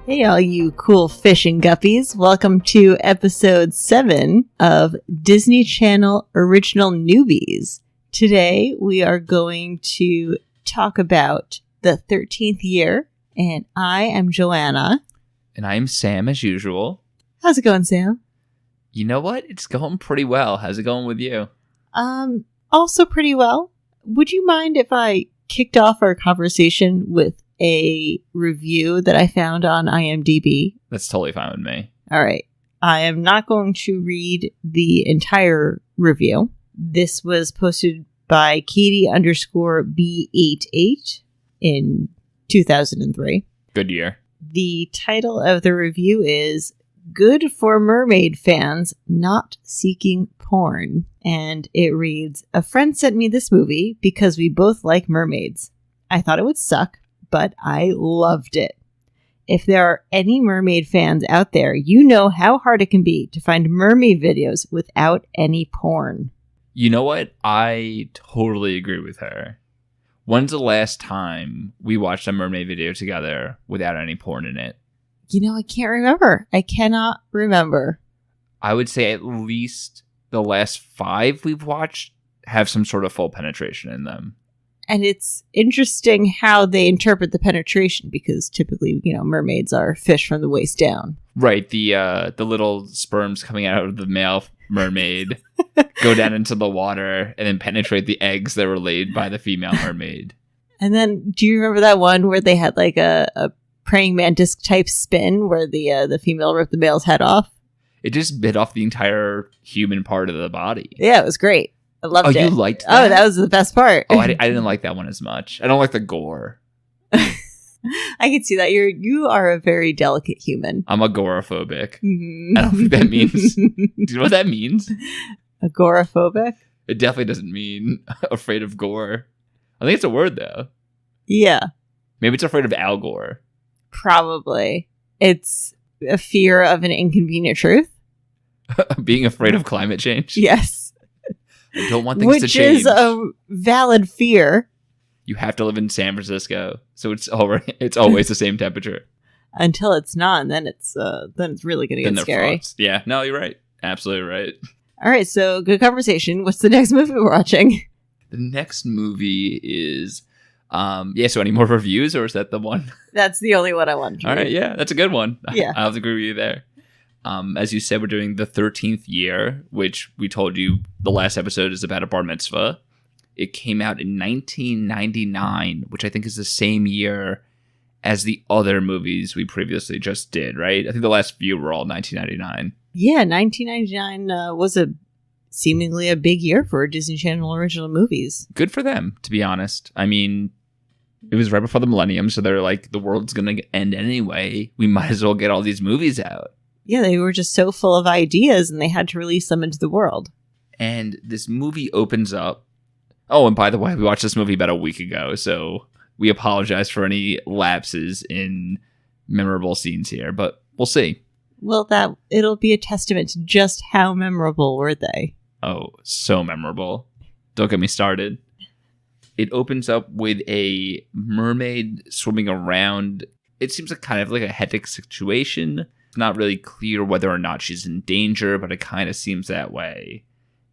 Hey, all you cool fish and guppies. Welcome to episode 7 of Disney Channel Original Noobies. Today, we are going to talk about the 13th Year, and I am Joanna. And I'm Sam, as usual. How's it going, Sam? You know what? It's going pretty well. How's it going with you? Also pretty well. Would you mind if I kicked off our conversation with a review that I found on IMDb? That's totally fine with me. All right. I am not going to read the entire review. This was posted by Katie_B88 in 2003. Good year. The title of the review is Good for Mermaid Fans Not Seeking Porn. And it reads, a friend sent me this movie because we both like mermaids. I thought it would suck, but I loved it. If there are any mermaid fans out there, you know how hard it can be to find mermaid videos without any porn. You know what? I totally agree with her. When's the last time we watched a mermaid video together without any porn in it? You know, I can't remember. I cannot remember. I would say at least the last 5 we've watched have some sort of full penetration in them. And it's interesting how they interpret the penetration because typically, you know, mermaids are fish from the waist down. Right. The little sperms coming out of the male mermaid go down into the water and then penetrate the eggs that were laid by the female mermaid. And then, do you remember that one where they had like a praying mantis type spin where the female ripped the male's head off? It just bit off the entire human part of the body. Yeah, it was great. I loved it. Oh, you liked that? Oh, that was the best part. Oh, I didn't like that one as much. I don't like the gore. I can see that. You are a very delicate human. I'm agoraphobic. Mm-hmm. I don't think that means... Do you know what that means? Agoraphobic? It definitely doesn't mean afraid of gore. I think it's a word, though. Yeah. Maybe it's afraid of Al Gore. Probably. It's a fear of an inconvenient truth. Being afraid of climate change? Yes. I don't want things to change. Which is a valid fear. You have to live in San Francisco, so it's always the same temperature. Until it's not, and then it's really going to get scary. Fucked. Yeah, no, you're right. Absolutely right. All right, so good conversation. What's the next movie we're watching? The next movie is... so any more reviews, or is that the one? That's the only one I want. All right, yeah, that's a good one. Yeah. I'll have to agree with you there. As you said, we're doing the 13th Year, which we told you the last episode is about a bar mitzvah. It came out in 1999, which I think is the same year as the other movies we previously just did, right? I think the last few were all 1999. Yeah, 1999 was seemingly a big year for Disney Channel original movies. Good for them, to be honest. I mean, it was right before the millennium, so they're like, the world's going to end anyway. We might as well get all these movies out. Yeah, they were just so full of ideas, and they had to release them into the world. And this movie opens up. Oh, and by the way, we watched this movie about a week ago, so we apologize for any lapses in memorable scenes here, but we'll see. Well, it'll be a testament to just how memorable were they. Oh, so memorable. Don't get me started. It opens up with a mermaid swimming around. It seems like kind of like a hectic situation. It's not really clear whether or not she's in danger, but it kind of seems that way.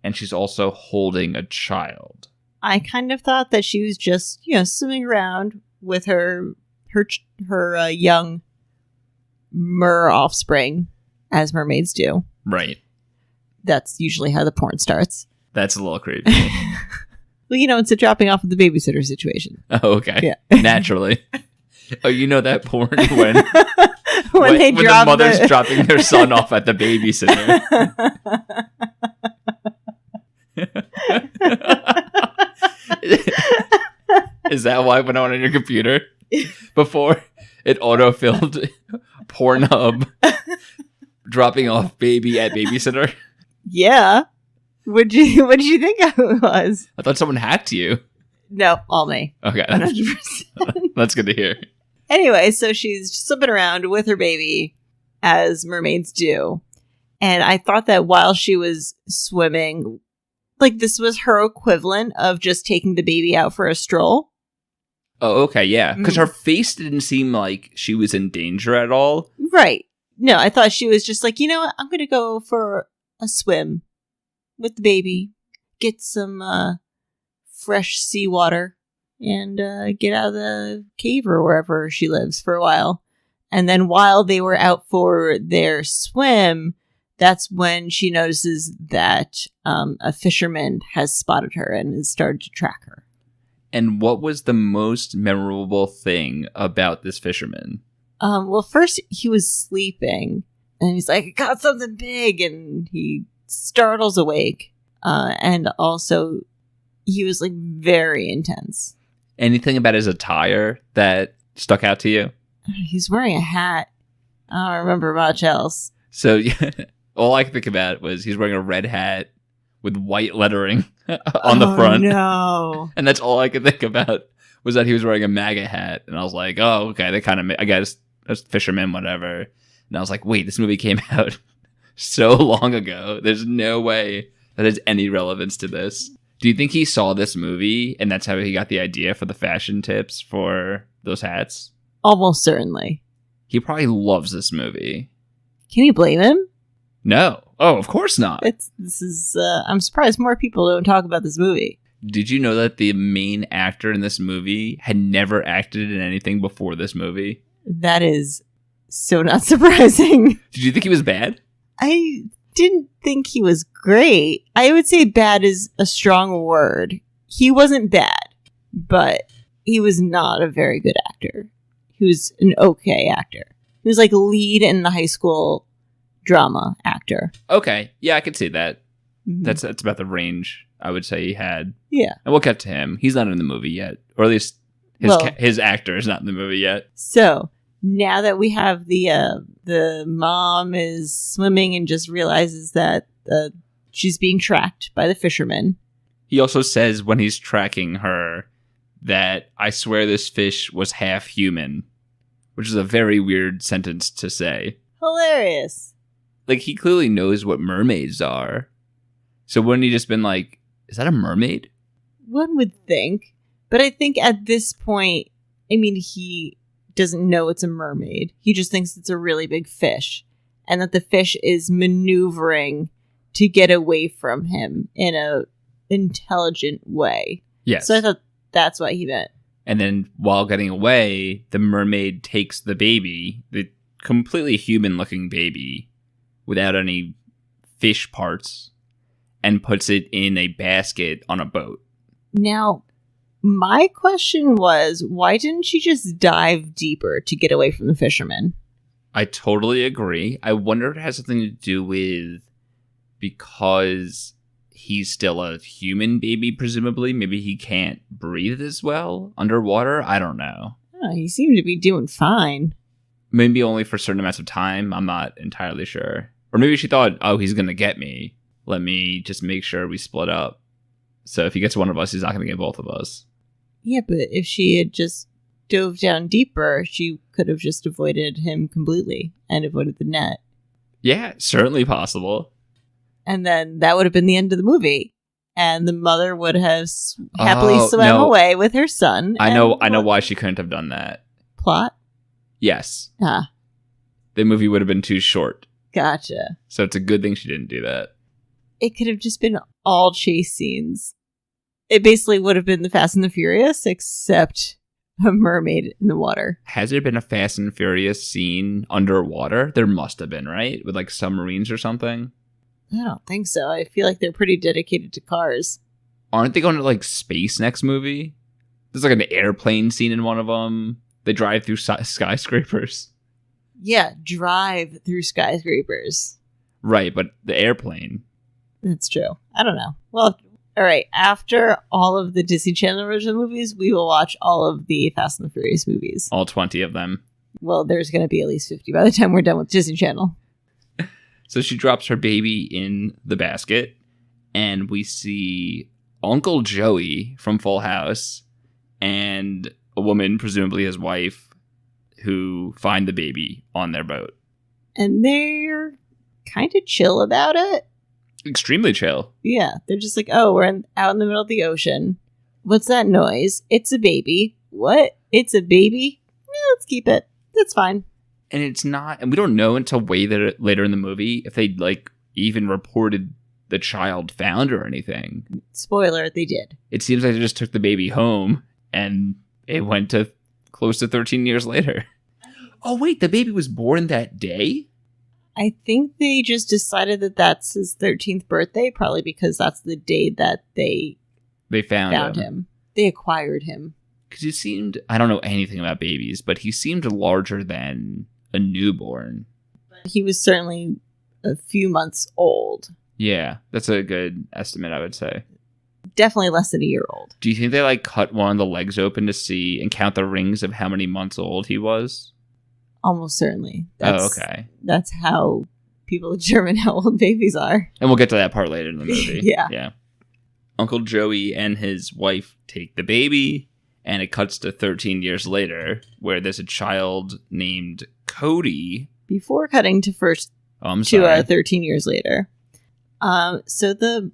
And she's also holding a child. I kind of thought that she was just, swimming around with her young mer offspring, as mermaids do. Right. That's usually how the porn starts. That's a little creepy. Well, it's a dropping off of the babysitter situation. Oh, okay. Yeah. Naturally. Oh, you know that porn when when the mother's dropping their son off at the babysitter. Is that why when I went on your computer before it autofilled Pornhub dropping off baby at babysitter? Yeah. What did you think it was? I thought someone hacked you. No, all me. Okay. 100%. That's good to hear. Anyway, so she's slipping around with her baby, as mermaids do. And I thought that while she was swimming, like this was her equivalent of just taking the baby out for a stroll. Oh, okay, yeah. Because her face didn't seem like she was in danger at all. Right. No, I thought she was just like, you know what? I'm going to go for a swim with the baby, get some fresh seawater, and get out of the cave or wherever she lives for a while. And then while they were out for their swim, that's when she notices that a fisherman has spotted her and has started to track her. And what was the most memorable thing about this fisherman? Well, first he was sleeping, and he's like, I got something big, and he startles awake. And also, he was like very intense. Anything about his attire that stuck out to you? He's wearing a hat. I don't remember much else. So, yeah, all I could think about was he's wearing a red hat with white lettering on the front. No. And that's all I could think about was that he was wearing a MAGA hat. And I was like, oh, okay, they kind of, I guess, that's fisherman, whatever. And I was like, wait, this movie came out so long ago. There's no way that has any relevance to this. Do you think he saw this movie and that's how he got the idea for the fashion tips for those hats? Almost certainly. He probably loves this movie. Can you blame him? No. Oh, of course not. I'm surprised more people don't talk about this movie. Did you know that the main actor in this movie had never acted in anything before this movie? That is so not surprising. Did you think he was bad? I didn't think he was great. I would say bad is a strong word. He wasn't bad, but he was not a very good actor. He was an okay actor. He was like lead in the high school drama actor. Okay. Yeah, I could see that. Mm-hmm. That's about the range I would say he had. Yeah. And we'll get to him. He's not in the movie yet. Or at least his actor is not in the movie yet. So now that we have the mom is swimming and just realizes that she's being tracked by the fisherman. He also says when he's tracking her that I swear this fish was half human, which is a very weird sentence to say. Hilarious. Like, he clearly knows what mermaids are. So wouldn't he just been like, is that a mermaid? One would think. But I think at this point, I mean, he doesn't know it's a mermaid. He just thinks it's a really big fish. And that the fish is maneuvering to get away from him in a intelligent way. Yes. So I thought that's what he meant. And then while getting away, the mermaid takes the baby, the completely human-looking baby, without any fish parts, and puts it in a basket on a boat. Now, my question was, why didn't she just dive deeper to get away from the fisherman? I totally agree. I wonder if it has something to do with because he's still a human baby, presumably. Maybe he can't breathe as well underwater. I don't know. Oh, he seemed to be doing fine. Maybe only for certain amounts of time. I'm not entirely sure. Or maybe she thought, oh, he's going to get me. Let me just make sure we split up. So if he gets one of us, he's not going to get both of us. Yeah, but if she had just dove down deeper, she could have just avoided him completely and avoided the net. Yeah, certainly possible. And then that would have been the end of the movie. And the mother would have happily swam away with her son. I know why she couldn't have done that. Plot? Yes. Ah. The movie would have been too short. Gotcha. So it's a good thing she didn't do that. It could have just been all chase scenes. It basically would have been the Fast and the Furious, except a mermaid in the water. Has there been a Fast and Furious scene underwater? There must have been, right? With like submarines or something? I don't think so. I feel like they're pretty dedicated to cars. Aren't they going to like space next movie? There's like an airplane scene in one of them. They drive through skyscrapers. Yeah, drive through skyscrapers. Right, but the airplane. That's true. I don't know. Well, all right. After all of the Disney Channel original movies, we will watch all of the Fast and the Furious movies. All 20 of them. Well, there's going to be at least 50 by the time we're done with Disney Channel. So she drops her baby in the basket, and we see Uncle Joey from Full House and a woman, presumably his wife, who find the baby on their boat. And they're kind of chill about it. Extremely chill. Yeah, they're just like, oh, we're out in the middle of the ocean. What's that noise? It's a baby. what? It's a baby? Let's keep it. That's fine. And it's not, and we don't know until way later in the movie if they like even reported the child found or anything. Spoiler, they did. It seems like they just took the baby home and it went to close to 13 years later. Oh, wait, the baby was born that day? I think they just decided that that's his 13th birthday, probably because that's the day that they found him. They acquired him. Because he seemed, I don't know anything about babies, but he seemed larger than a newborn. He was certainly a few months old. Yeah, that's a good estimate, I would say. Definitely less than a year old. Do you think they like cut one of the legs open to see and count the rings of how many months old he was? Almost certainly. Okay. That's how people determine how old babies are. And we'll get to that part later in the movie. Yeah. Uncle Joey and his wife take the baby, and it cuts to 13 years later, where there's a child named Cody. Before cutting to 13 years later. So the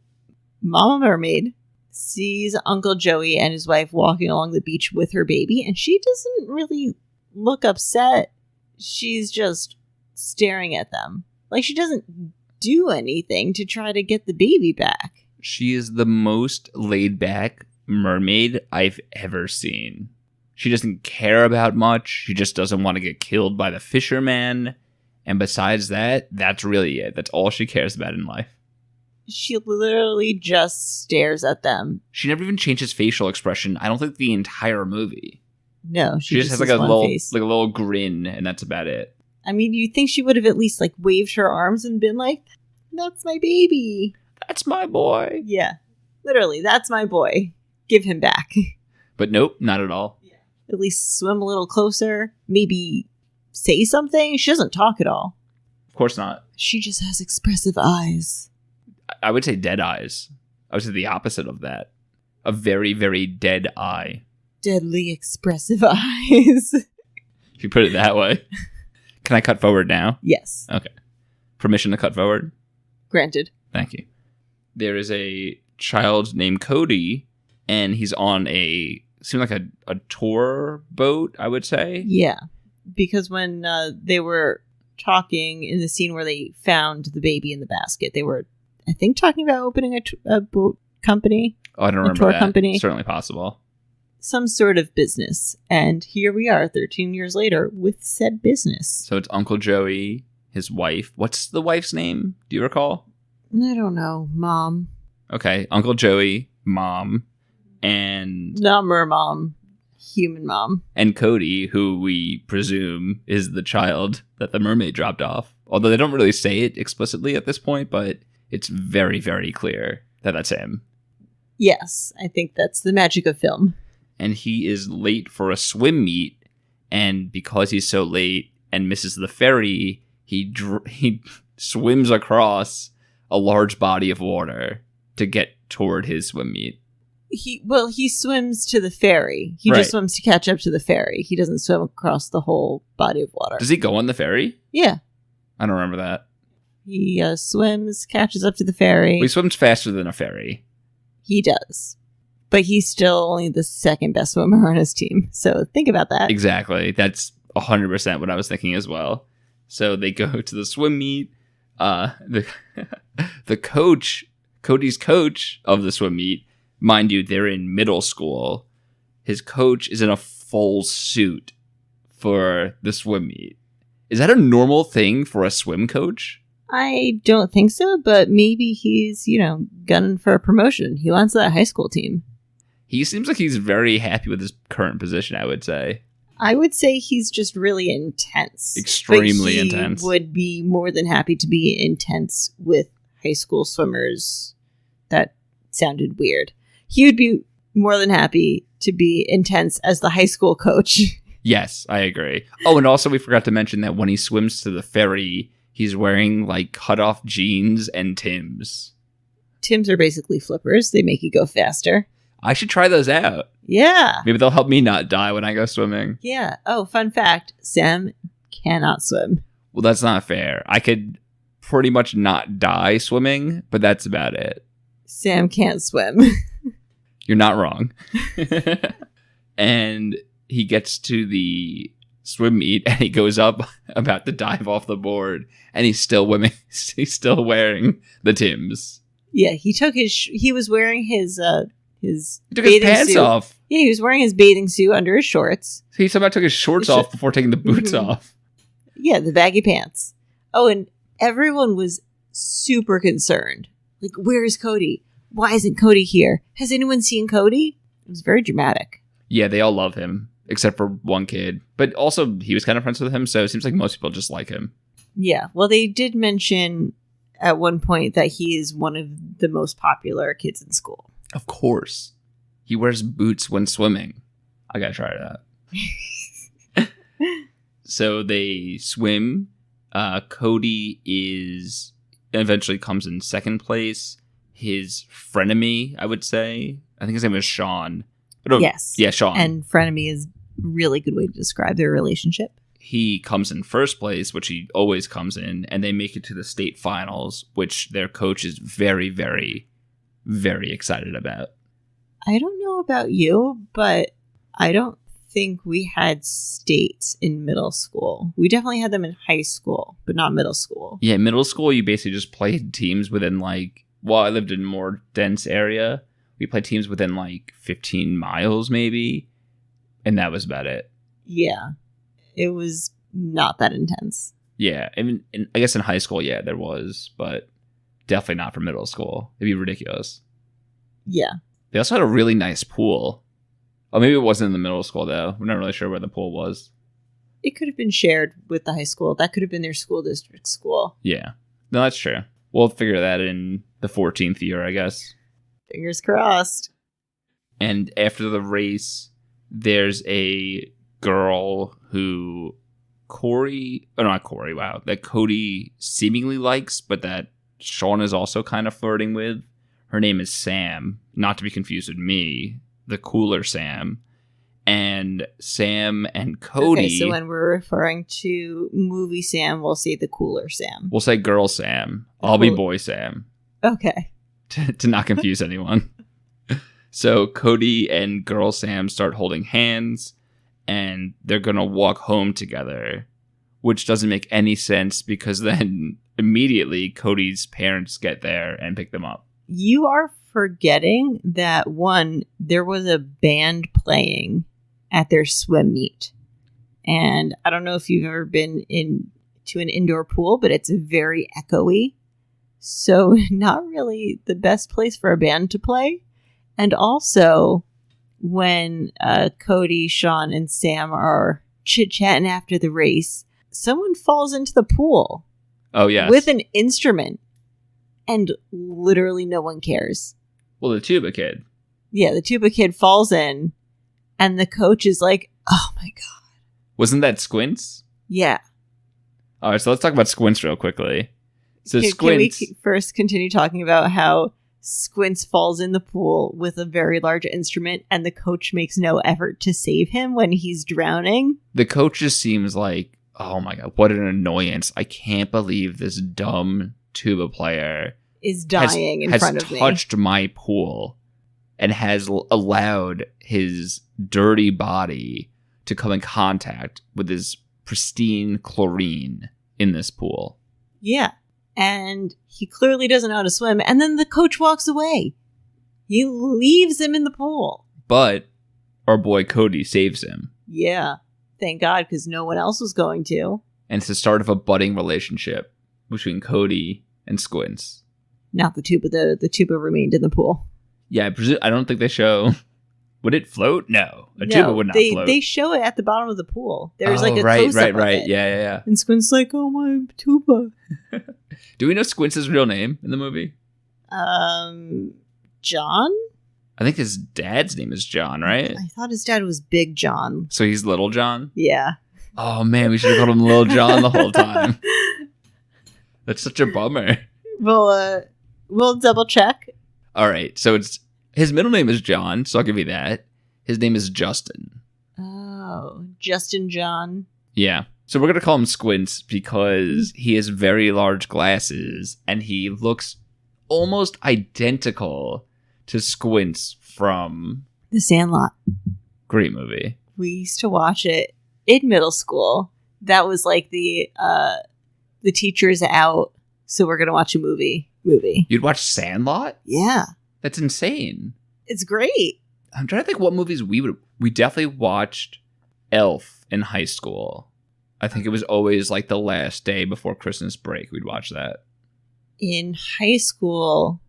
mama mermaid sees Uncle Joey and his wife walking along the beach with her baby, and she doesn't really look upset. She's just staring at them. Like, she doesn't do anything to try to get the baby back. She is the most laid-back mermaid I've ever seen. She doesn't care about much. She just doesn't want to get killed by the fisherman. And besides that, that's really it. That's all she cares about in life. She literally just stares at them. She never even changes facial expression, I don't think, the entire movie. No, she just has like a little grin, and that's about it. I mean, you'd think she would have at least like waved her arms and been like, "That's my baby. That's my boy." Yeah, literally, that's my boy. Give him back. But nope, not at all. Yeah. At least swim a little closer. Maybe say something. She doesn't talk at all. Of course not. She just has expressive eyes. I would say dead eyes. I would say the opposite of that. A very, very dead eye. Deadly expressive eyes. If you put it that way. Can I cut forward now? Yes. Okay. Permission to cut forward? Granted. Thank you. There is a child named Cody, and he's on seemed like a tour boat, I would say. Yeah. Because when they were talking in the scene where they found the baby in the basket, they were, I think, talking about opening a boat company. Oh, I don't remember tour that. Company. Certainly possible. Some sort of business. And here we are 13 years later with said business. So it's Uncle Joey, his wife. What's the wife's name? Do you recall? I don't know. Mom. Okay. Uncle Joey, mom, and... Not mermom. Human mom. And Cody, who we presume is the child that the mermaid dropped off. Although they don't really say it explicitly at this point, but it's very, very clear that that's him. Yes. I think that's the magic of film. And he is late for a swim meet, and because he's so late and misses the ferry, he swims across a large body of water to get toward his swim meet. He swims to the ferry. He just swims to catch up to the ferry. He doesn't swim across the whole body of water. Does he go on the ferry? Yeah. I don't remember that. He swims, catches up to the ferry. Well, he swims faster than a ferry. He does. But he's still only the second best swimmer on his team. So think about that. Exactly. That's 100% what I was thinking as well. So they go to the swim meet. The coach, Cody's coach of the swim meet, mind you, they're in middle school. His coach is in a full suit for the swim meet. Is that a normal thing for a swim coach? I don't think so, but maybe he's, gunning for a promotion. He wants that high school team. He seems like he's very happy with his current position, I would say. I would say he's just really intense. Extremely intense. He would be more than happy to be intense with high school swimmers. That sounded weird. He would be more than happy to be intense as the high school coach. Yes, I agree. Oh, and also we forgot to mention that when he swims to the ferry, he's wearing like cut-off jeans and Timbs. Timbs are basically flippers. They make you go faster. I should try those out. Yeah. Maybe they'll help me not die when I go swimming. Yeah. Oh, fun fact. Sam cannot swim. Well, that's not fair. I could pretty much not die swimming, but that's about it. Sam can't swim. You're not wrong. And he gets to the swim meet and he goes up about to dive off the board, and he's still wearing the Timbs. Yeah, he was wearing his He took his pants suit. off. Yeah, he was wearing his bathing suit under his shorts. He somehow took his shorts off before taking the boots off. Yeah, the baggy pants. Oh, and everyone was super concerned. Like, where is Cody? Why isn't Cody here? Has anyone seen Cody? It was very dramatic. Yeah, they all love him, except for one kid. But also, he was kind of friends with him, so it seems like most people just like him. Yeah, well, they did mention at one point that he is one of the most popular kids in school. Of course. He wears boots when swimming. I gotta try that. So they swim. Cody eventually comes in second place. His frenemy, I would say. I think his name is Sean. Yes. Yeah, Sean. And frenemy is a really good way to describe their relationship. He comes in first place, which he always comes in, and they make it to the state finals, which their coach is very, very, very excited about. I don't know about you, but I don't think we had states in middle school. We definitely had them in high school, but not middle school. Yeah, middle school, you basically just played teams within I lived in a more dense area. We played teams within 15 miles maybe, and that was about it. Yeah, it was not that intense. Yeah, I guess in high school, yeah, there was, but definitely not for middle school. It'd be ridiculous. Yeah. They also had a really nice pool. Oh, maybe it wasn't in the middle school, though. We're not really sure where the pool was. It could have been shared with the high school. That could have been their school district school. Yeah. No, that's true. We'll figure that in the 14th year, I guess. Fingers crossed. And after the race, there's a girl who that Cody seemingly likes, but that Sean is also kind of flirting with. Her name is Sam, not to be confused with me, the cooler Sam. And Sam and Cody... Okay, so when we're referring to movie Sam, we'll say the cooler Sam. We'll say girl Sam. I'll be boy Sam. Okay. To not confuse anyone. So Cody and girl Sam start holding hands, and they're going to walk home together, which doesn't make any sense because then immediately Cody's parents get there and pick them up. You are forgetting that, one, there was a band playing at their swim meet. And I don't know if you've ever been to an indoor pool, but it's very echoey. So not really the best place for a band to play. And also, when Cody, Sean, and Sam are chit-chatting after the race, someone falls into the pool. Oh, yes. With an instrument. And literally no one cares. Well, the tuba kid. Yeah, the tuba kid falls in, and the coach is like, oh my God. Wasn't that Squints? Yeah. All right, so let's talk about Squints real quickly. So Squints... Can we first continue talking about how Squints falls in the pool with a very large instrument, and the coach makes no effort to save him when he's drowning? The coach just seems like, oh my God, what an annoyance. I can't believe this dumb tuba player is dying in front of me. Has touched my pool and has allowed his dirty body to come in contact with his pristine chlorine in this pool. Yeah. And he clearly doesn't know how to swim. And then the coach walks away. He leaves him in the pool. But our boy Cody saves him. Yeah. Thank God, because no one else was going to. And it's the start of a budding relationship between Cody and Squints. Not the tuba. The tuba remained in the pool. Yeah, I don't think they show... Would it float? No. Tuba would not float. They show it at the bottom of the pool. There's a right. close-up of it. Yeah. And Squint's like, oh, my tuba. Do we know Squints' real name in the movie? John? I think his dad's name is John, right? I thought his dad was Big John. So he's Little John? Yeah. Oh, man, we should have called him Little John the whole time. That's such a bummer. We'll double check. All right, so his middle name is John, so I'll give you that. His name is Justin. Oh, Justin John. Yeah. So we're going to call him Squints because he has very large glasses and he looks almost identical to Squints from... The Sandlot. Great movie. We used to watch it in middle school. That was like the teacher's out, so we're going to watch a movie. You'd watch Sandlot? Yeah. That's insane. It's great. I'm trying to think what movies we definitely watched Elf in high school. I think it was always like the last day before Christmas break we'd watch that. In high school,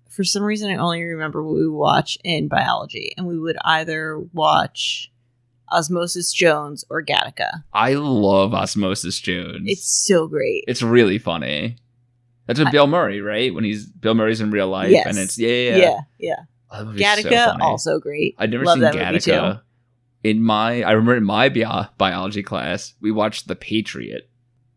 for some reason I only remember what we would watch in biology, and we would either watch Osmosis Jones or Gattaca. I love Osmosis Jones. It's so great. It's really funny. That's with Bill Murray, right? When Bill Murray's in real life. Yes. And it's yeah. Oh, Gattaca, also great. I'd never Love seen that movie too. Gattaca. I remember in my biology class, we watched The Patriot.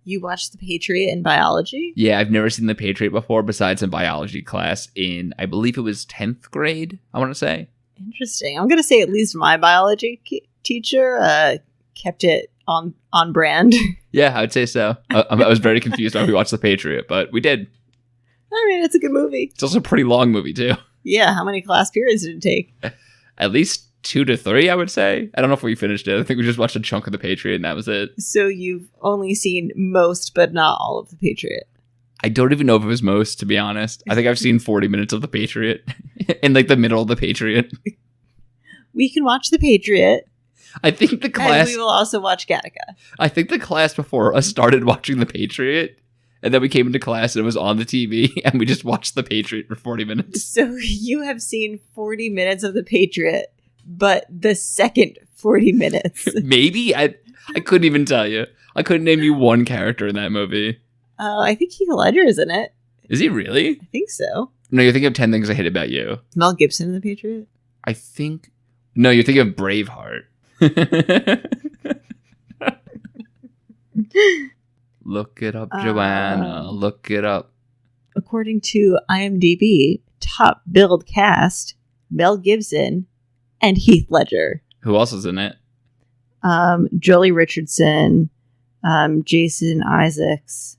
You watched The Patriot in biology? Yeah, I've never seen The Patriot before besides in biology class in, I believe it was 10th grade, I want to say. Interesting. I'm going to say at least my biology teacher kept it on brand. Yeah, I would say so. I was very confused why we watched The Patriot, but we did. I mean, it's a good movie. It's also a pretty long movie, too. Yeah, how many class periods did it take? At least 2 to 3, I would say. I don't know if we finished it. I think we just watched a chunk of The Patriot and that was it. So you've only seen most, but not all of The Patriot. I don't even know if it was most, to be honest. I think I've seen 40 minutes of The Patriot in like the middle of The Patriot. We can watch The Patriot. I think the class... And we will also watch Gattaca. I think the class before us started watching The Patriot, and then we came into class and it was on the TV, and we just watched The Patriot for 40 minutes. So you have seen 40 minutes of The Patriot, but the second 40 minutes. Maybe? I couldn't even tell you. I couldn't name you one character in that movie. I think Heath Ledger is in it. Is he really? I think so. No, you're thinking of 10 Things I Hate About You. Mel Gibson in The Patriot? I think... No, you're thinking of Braveheart. Look it up, Joanna. Look it up. According to IMDb, top billed cast, Mel Gibson and Heath Ledger. Who else is in it? Jolie Richardson, Jason Isaacs,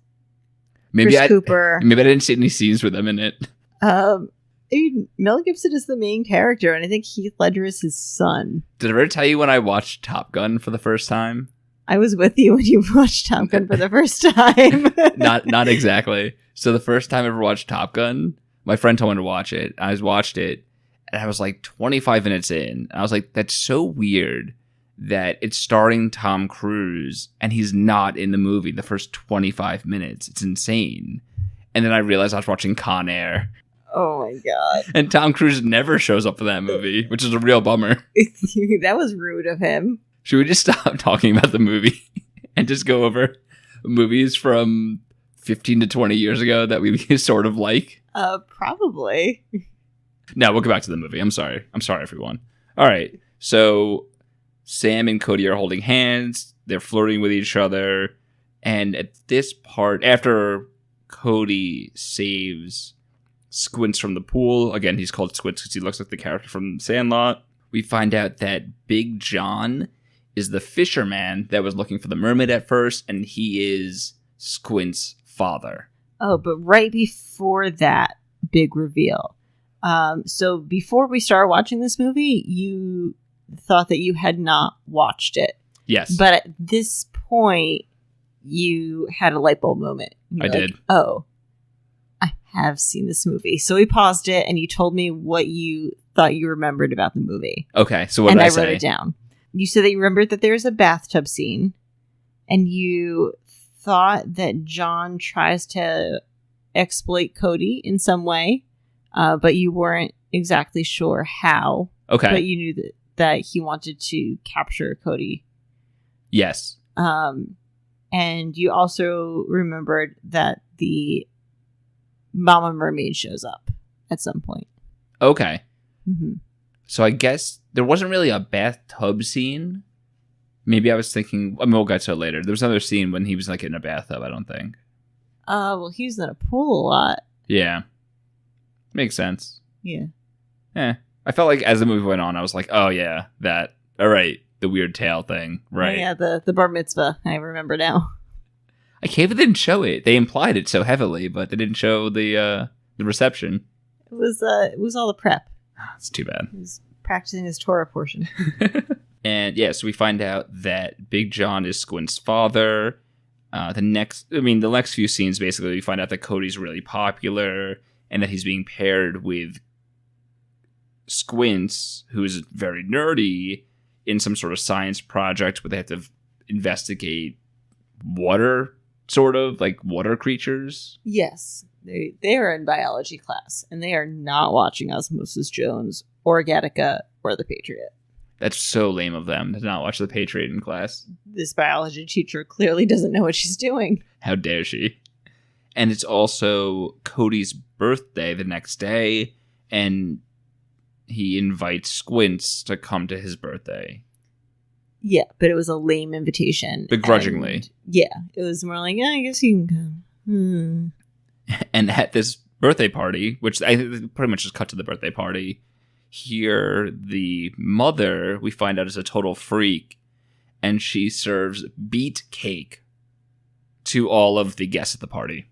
Chris Cooper. Maybe I didn't see any scenes with them in it. Mel Gibson is the main character, and I think Heath Ledger is his son. Did I ever tell you when I watched Top Gun for the first time? I was with you when you watched Top Gun for the first time. Not exactly. So the first time I ever watched Top Gun, my friend told me to watch it. I watched it, and I was like 25 minutes in. And I was like, that's so weird that it's starring Tom Cruise, and he's not in the movie the first 25 minutes. It's insane. And then I realized I was watching Con Air. Oh my god. And Tom Cruise never shows up for that movie, which is a real bummer. That was rude of him. Should we just stop talking about the movie and just go over movies from 15 to 20 years ago that we sort of like? Probably. No, we'll go back to the movie. I'm sorry, everyone. All right. So Sam and Cody are holding hands. They're flirting with each other. And at this part, after Cody saves Squints from the pool, again, he's called Squints because he looks like the character from Sandlot, we find out that Big John is the fisherman that was looking for the mermaid at first, and he is Squint's father. Oh, but right before that big reveal. So before we started watching this movie, you thought that you had not watched it. Yes. But at this point, you had a light bulb moment. I did. Oh, I have seen this movie. So we paused it, and you told me what you thought you remembered about the movie. Okay, so what did I say? And I wrote it down. You said that you remembered that there's a bathtub scene, and you thought that John tries to exploit Cody in some way, but you weren't exactly sure how. Okay. But you knew that he wanted to capture Cody. Yes. And you also remembered that the Mama Mermaid shows up at some point. Okay. Mm-hmm. So I guess there wasn't really a bathtub scene. Maybe I was thinking, I mean, we'll get to it later. There was another scene when he was like in a bathtub, I don't think. Well, he was in a pool a lot. Yeah. Makes sense. Yeah. I felt like as the movie went on, I was like, oh yeah, that. All right. The weird tail thing. Right. Oh, yeah, the bar mitzvah. I remember now. I can't believe they didn't show it. They implied it so heavily, but they didn't show the reception. It was all the prep. It's too bad. It was practicing his Torah portion. And yeah, so we find out that Big John is Squint's father. The next few scenes, basically, we find out that Cody's really popular and that he's being paired with Squint, who is very nerdy, in some sort of science project where they have to investigate water, sort of, like water creatures. Yes. They are in biology class, and they are not watching Osmosis Jones or Gattaca or The Patriot. That's so lame of them to not watch The Patriot in class. This biology teacher clearly doesn't know what she's doing. How dare she? And it's also Cody's birthday the next day, and he invites Squints to come to his birthday. Yeah, but it was a lame invitation. Begrudgingly. And yeah, it was more like, yeah, I guess you can come. And at this birthday party, which I pretty much just cut to the birthday party, here the mother, we find out, is a total freak, and she serves beet cake to all of the guests at the party.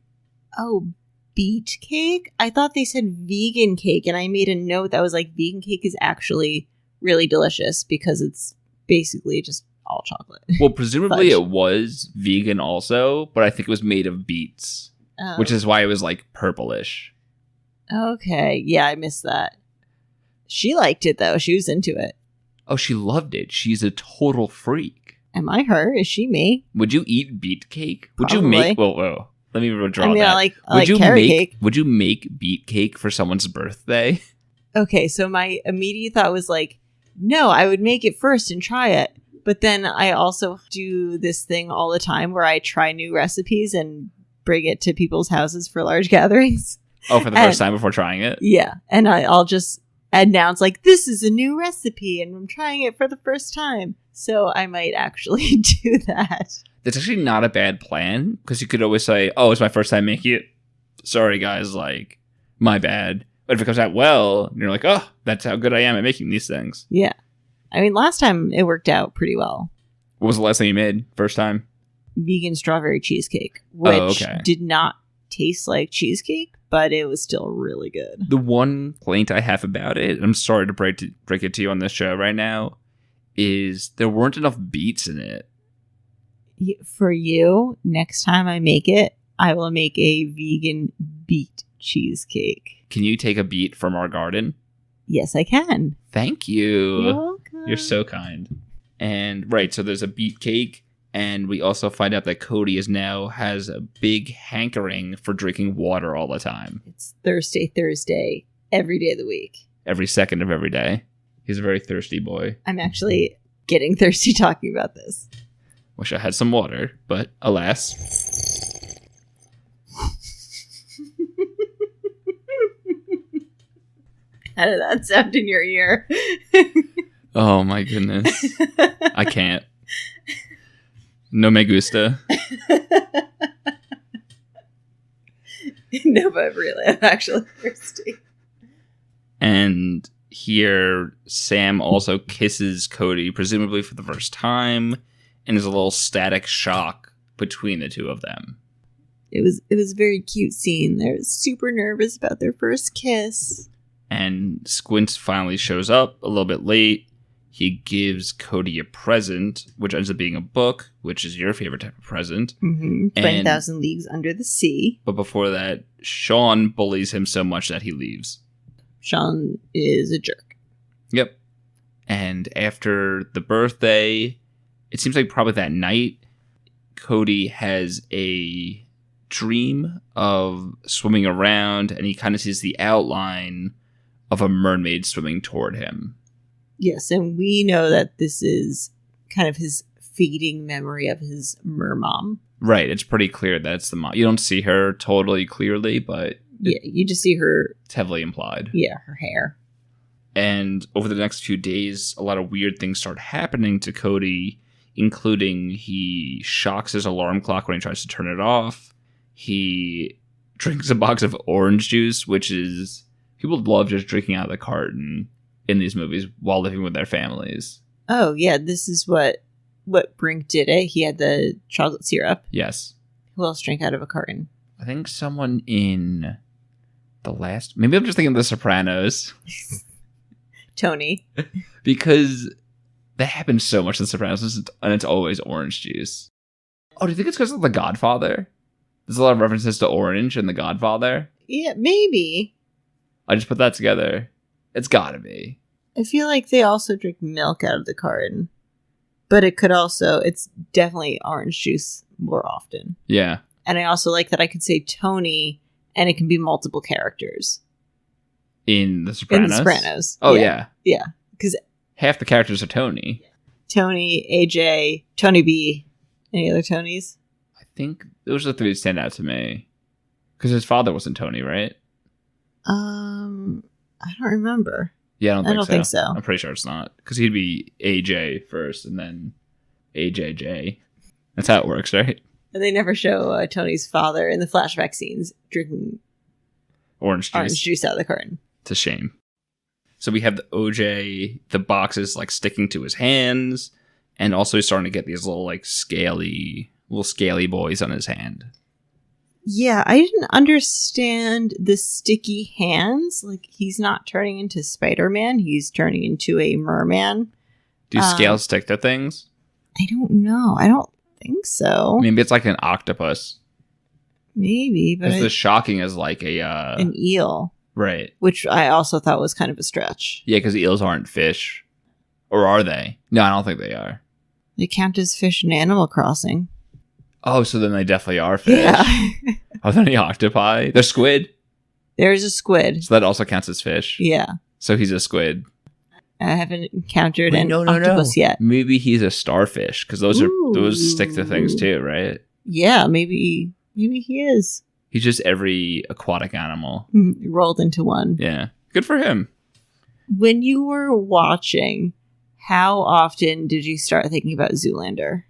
Oh, beet cake? I thought they said vegan cake, and I made a note that was like, vegan cake is actually really delicious because it's basically just all chocolate. Well, presumably it was vegan also, but I think it was made of beets, which is why it was like purplish. Okay, yeah, I missed that. She liked it, though. She was into it. Oh, she loved it. She's a total freak. Am I her? Is she me? Would you eat beet cake? Would Probably. you make... Whoa. Let me withdraw that. I like carrot cake. Would you make beet cake for someone's birthday? Okay, so my immediate thought was like, no, I would make it first and try it. But then I also do this thing all the time where I try new recipes and bring it to people's houses for large gatherings. Oh, for the first time before trying it? Yeah, and I'll just announce, like, this is a new recipe, and I'm trying it for the first time. So I might actually do that. That's actually not a bad plan, because you could always say, oh, it's my first time making it. Sorry, guys, like, my bad. But if it comes out well, you're like, oh, that's how good I am at making these things. Yeah. I mean, last time it worked out pretty well. What was the last thing you made, first time? Vegan strawberry cheesecake, which did not taste like cheesecake, but it was still really good. The one complaint I have about it, I'm sorry to break it to you on this show right now, is there weren't enough beets in it. For you, next time I make it, I will make a vegan beet cheesecake. Can you take a beet from our garden? Yes, I can. Thank you. You're welcome. You're so kind. And right, so there's a beet cake, and we also find out that Cody has a big hankering for drinking water all the time. It's Thursday, every day of the week. Every second of every day. He's a very thirsty boy. I'm actually getting thirsty talking about this. Wish I had some water, but alas. How did that sound in your ear? Oh my goodness. I can't. No me gusta. No, but really, I'm actually thirsty. And here, Sam also kisses Cody, presumably for the first time, and there's a little static shock between the two of them. It was a very cute scene. They're super nervous about their first kiss. And Squint finally shows up a little bit late. He gives Cody a present, which ends up being a book, which is your favorite type of present. Mm-hmm. 20,000 Leagues Under the Sea. But before that, Sean bullies him so much that he leaves. Sean is a jerk. Yep. And after the birthday, it seems like probably that night, Cody has a dream of swimming around, and he kind of sees the outline of a mermaid swimming toward him. Yes, and we know that this is kind of his fading memory of his mermom. Right, it's pretty clear that it's the mom. You don't see her totally clearly, but... Yeah, you just see her... It's heavily implied. Yeah, her hair. And over the next few days, a lot of weird things start happening to Cody, including he shocks his alarm clock when he tries to turn it off. He drinks a box of orange juice, which is... People love just drinking out of the carton in these movies while living with their families. Oh, yeah, this is what Brink did it. He had the chocolate syrup. Yes. Who else drank out of a carton? I think someone in the last... Maybe I'm just thinking of The Sopranos. Tony. Because that happens so much in Sopranos, and it's always orange juice. Oh, do you think it's because of The Godfather? There's a lot of references to orange in The Godfather. Yeah, maybe. I just put that together. It's gotta be. I feel like they also drink milk out of the carton. But it's definitely orange juice more often. Yeah. And I also like that I could say Tony, and it can be multiple characters. In The Sopranos? In The Sopranos. Oh, yeah. Yeah. Because half the characters are Tony. Tony, AJ, Tony B. Any other Tonys? I think those are the three that stand out to me. Because his father wasn't Tony, right? I don't remember. Yeah, I don't think so. I'm pretty sure it's not. Because he'd be AJ first and then AJJ. That's how it works, right? And they never show Tony's father in the flashback scenes drinking orange juice out of the carton. It's a shame. So we have the OJ, the boxes like sticking to his hands, and also he's starting to get these little scaly boys on his hand. Yeah, I didn't understand the sticky hands. Like, he's not turning into Spider-Man. He's turning into a merman. Do scales stick to things? I don't know. I don't think so. Maybe it's like an octopus. Maybe, but... Because the shocking is like an eel. Right. Which I also thought was kind of a stretch. Yeah, because eels aren't fish. Or are they? No, I don't think they are. They count as fish in Animal Crossing. Oh, so then they definitely are fish. Yeah. Are there any octopi? They're squid. There's a squid. So that also counts as fish. Yeah. So he's a squid. I haven't encountered an octopus yet. Maybe he's a starfish, because those stick to things too, right? Yeah, maybe he is. He's just every aquatic animal. Rolled into one. Yeah. Good for him. When you were watching, how often did you start thinking about Zoolander?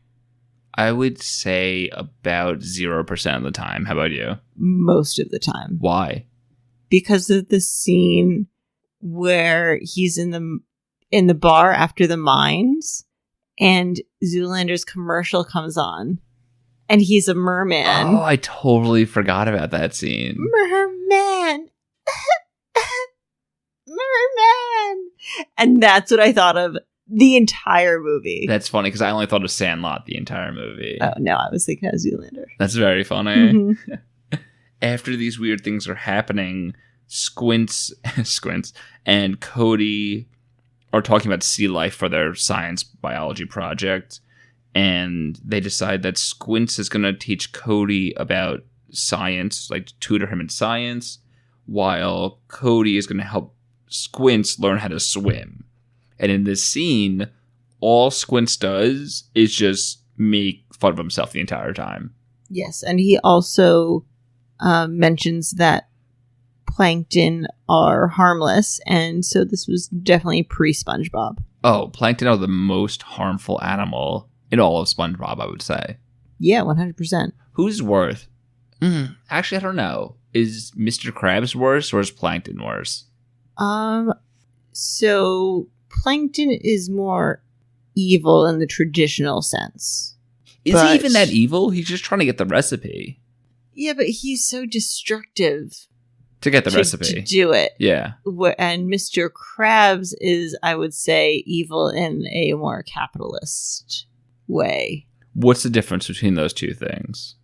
I would say about 0% of the time. How about you? Most of the time. Why? Because of the scene where he's in the bar after the mines, and Zoolander's commercial comes on, and he's a merman. Oh, I totally forgot about that scene. Merman! Merman! And that's what I thought of the entire movie. That's funny, because I only thought of Sandlot the entire movie. Oh, no, I was thinking of Zoolander. That's very funny. Mm-hmm. After these weird things are happening, Squints and Cody are talking about sea life for their science biology project, and they decide that Squints is going to teach Cody about science, like tutor him in science, while Cody is going to help Squints learn how to swim. And in this scene, all Squints does is just make fun of himself the entire time. Yes, and he also mentions that plankton are harmless, and so this was definitely pre-SpongeBob. Oh, plankton are the most harmful animal in all of SpongeBob, I would say. Yeah, 100%. Who's worse? Actually, I don't know. Is Mr. Krabs worse, or is plankton worse? So plankton is more evil in the traditional sense. Is he even that evil? He's just trying to get the recipe. Yeah, but he's so destructive to get the recipe. To do it. Yeah. And Mr. Krabs is, I would say, evil in a more capitalist way. What's the difference between those two things?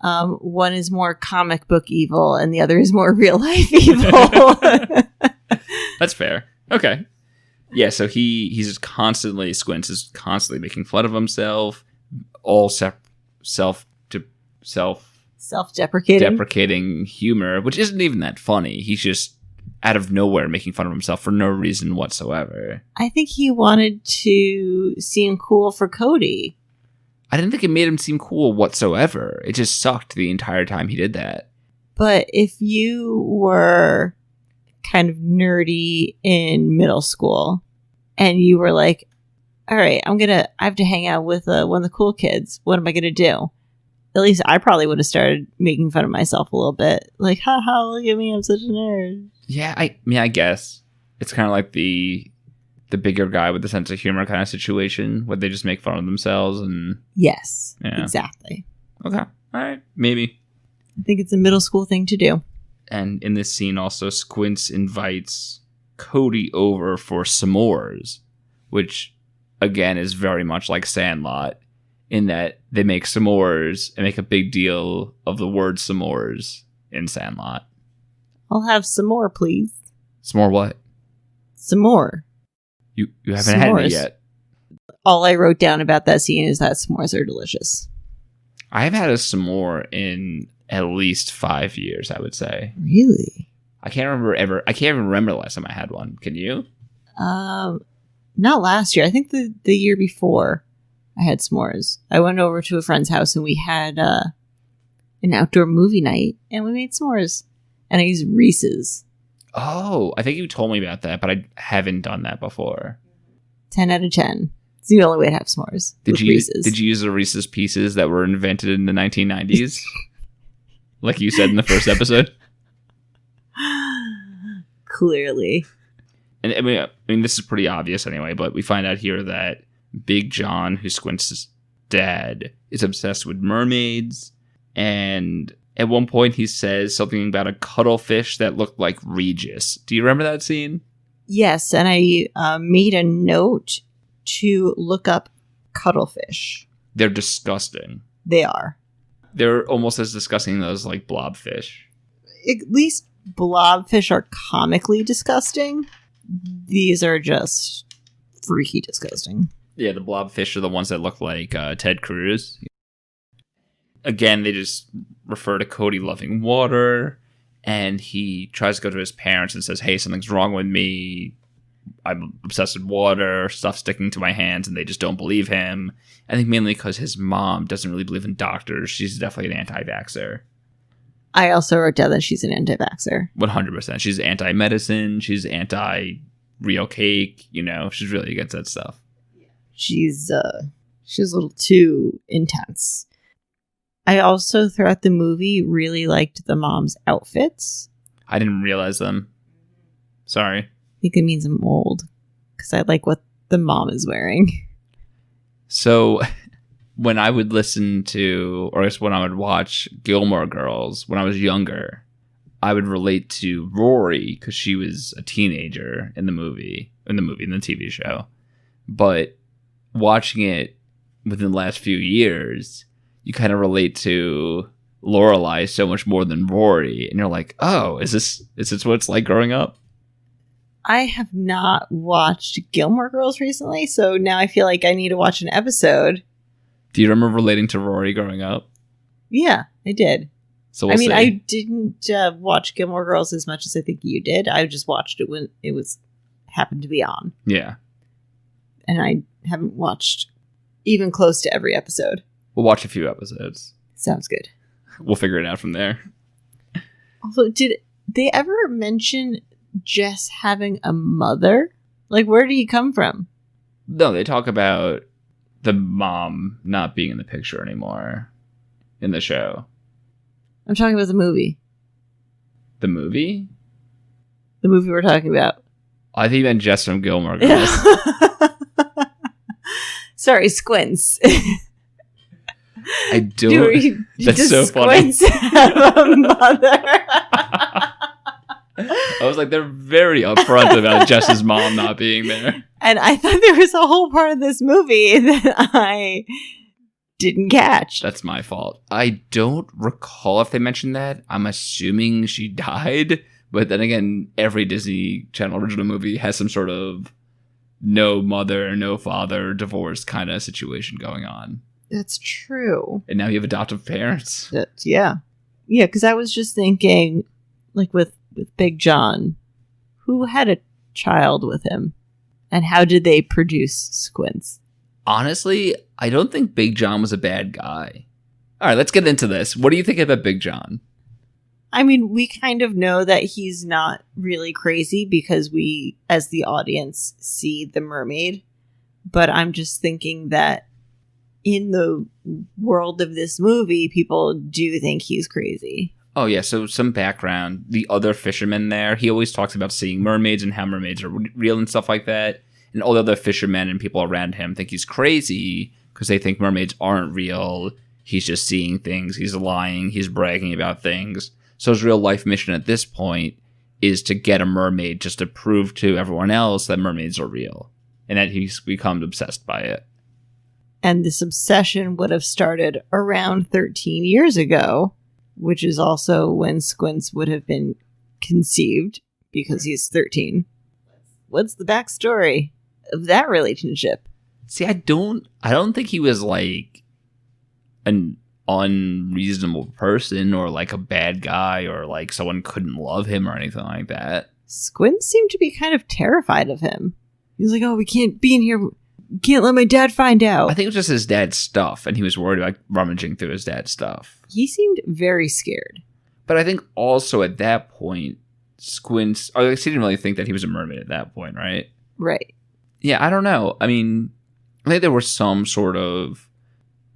One is more comic book evil, and the other is more real life evil. That's fair. Okay. Yeah, so he's just constantly, Squints is constantly making fun of himself, all self-deprecating humor, which isn't even that funny. He's just out of nowhere making fun of himself for no reason whatsoever. I think he wanted to seem cool for Cody. I didn't think it made him seem cool whatsoever. It just sucked the entire time he did that. But if you were kind of nerdy in middle school and you were like, all right, I have to hang out with one of the cool kids. What am I going to do? At least I probably would have started making fun of myself a little bit. Like, haha, look at me, I'm such a nerd. Yeah, I guess. It's kind of like the bigger guy with the sense of humor kind of situation where they just make fun of themselves and... Yes, yeah. Exactly. Okay, all right, maybe. I think it's a middle school thing to do. And in this scene also, Squints invites Cody over for s'mores, which again is very much like Sandlot in that they make s'mores and make a big deal of the word s'mores in Sandlot. I'll have some more, please. Some more what? Some more. You haven't had it yet. All I wrote down about that scene is that s'mores are delicious. I have had a s'more in at least 5 years, I would say. Really? I can't even remember the last time I had one. Can you? Not last year. I think the year before I had s'mores. I went over to a friend's house and we had an outdoor movie night and we made s'mores. And I used Reese's. Oh, I think you told me about that, but I haven't done that before. 10 out of 10. It's the only way to have s'mores. Did you use the Reese's Pieces that were invented in the 1990s? Like you said in the first episode? Clearly. And I mean, this is pretty obvious anyway, but we find out here that Big John, who's Squints' dad, is obsessed with mermaids. And at one point he says something about a cuttlefish that looked like Regis. Do you remember that scene? Yes, and I made a note to look up cuttlefish. They're disgusting. They are. They're almost as disgusting as like blobfish. At least blobfish are comically disgusting. These are just freaky disgusting. Yeah, the blobfish are the ones that look like Ted Cruz. Again, they just refer to Cody loving water, and he tries to go to his parents and says, hey, something's wrong with me. I'm obsessed with water, stuff sticking to my hands, and they just don't believe him. I think mainly because his mom doesn't really believe in doctors. She's definitely an anti-vaxxer. I also wrote down that she's an anti-vaxxer. 100%. She's anti-medicine. She's anti-real cake. You know, she's really against that stuff. She's a little too intense. I also, throughout the movie, really liked the mom's outfits. I didn't realize them. Sorry. I think it means I'm old, because I like what the mom is wearing. So, when I would listen to, or I guess when I would watch Gilmore Girls when I was younger, I would relate to Rory because she was a teenager in the TV show. But watching it within the last few years, you kind of relate to Lorelai so much more than Rory, and you're like, oh, is this what it's like growing up? I have not watched Gilmore Girls recently, so now I feel like I need to watch an episode. Do you remember relating to Rory growing up? Yeah, I did. So we'll see. I didn't watch Gilmore Girls as much as I think you did. I just watched it when it happened to be on. Yeah. And I haven't watched even close to every episode. We'll watch a few episodes. Sounds good. We'll figure it out from there. Also, did they ever mention Jess having a mother? Like, where did he come from? No, they talk about the mom not being in the picture anymore in the show. I'm talking about the movie. The movie? The movie we're talking about. I think you meant Jess from Gilmore Girls. Sorry, Squints. I don't. That's so funny. Have a mother. I was like, they're very upfront about Jess's mom not being there. And I thought there was a whole part of this movie that I didn't catch. That's my fault. I don't recall if they mentioned that. I'm assuming she died. But then again, every Disney Channel original movie has some sort of no mother, no father, divorce kind of situation going on. That's true. And now you have adoptive parents. Yeah. Yeah, because I was just thinking, like with Big John, who had a child with him? And how did they produce Squints? Honestly, I don't think Big John was a bad guy. All right, let's get into this. What do you think about Big John? I mean, we kind of know that he's not really crazy because we, as the audience, see the mermaid. But I'm just thinking that in the world of this movie, people do think he's crazy. Oh, yeah. So some background. The other fisherman there, he always talks about seeing mermaids and how mermaids are real and stuff like that. And all the other fishermen and people around him think he's crazy because they think mermaids aren't real. He's just seeing things. He's lying. He's bragging about things. So his real life mission at this point is to get a mermaid just to prove to everyone else that mermaids are real. And that he's become obsessed by it. And this obsession would have started around 13 years ago, which is also when Squints would have been conceived, because he's 13. What's the backstory of that relationship? See, I don't think he was like an unreasonable person or like a bad guy or like someone couldn't love him or anything like that. Squints seemed to be kind of terrified of him. He was like, oh, we can't be in here. We can't let my dad find out. I think it was just his dad's stuff, and he was worried about rummaging through his dad's stuff. He seemed very scared. But I think also at that point, Squints, or like, he didn't really think that he was a mermaid at that point, right? Right. Yeah, I don't know. I mean, I think there was some sort of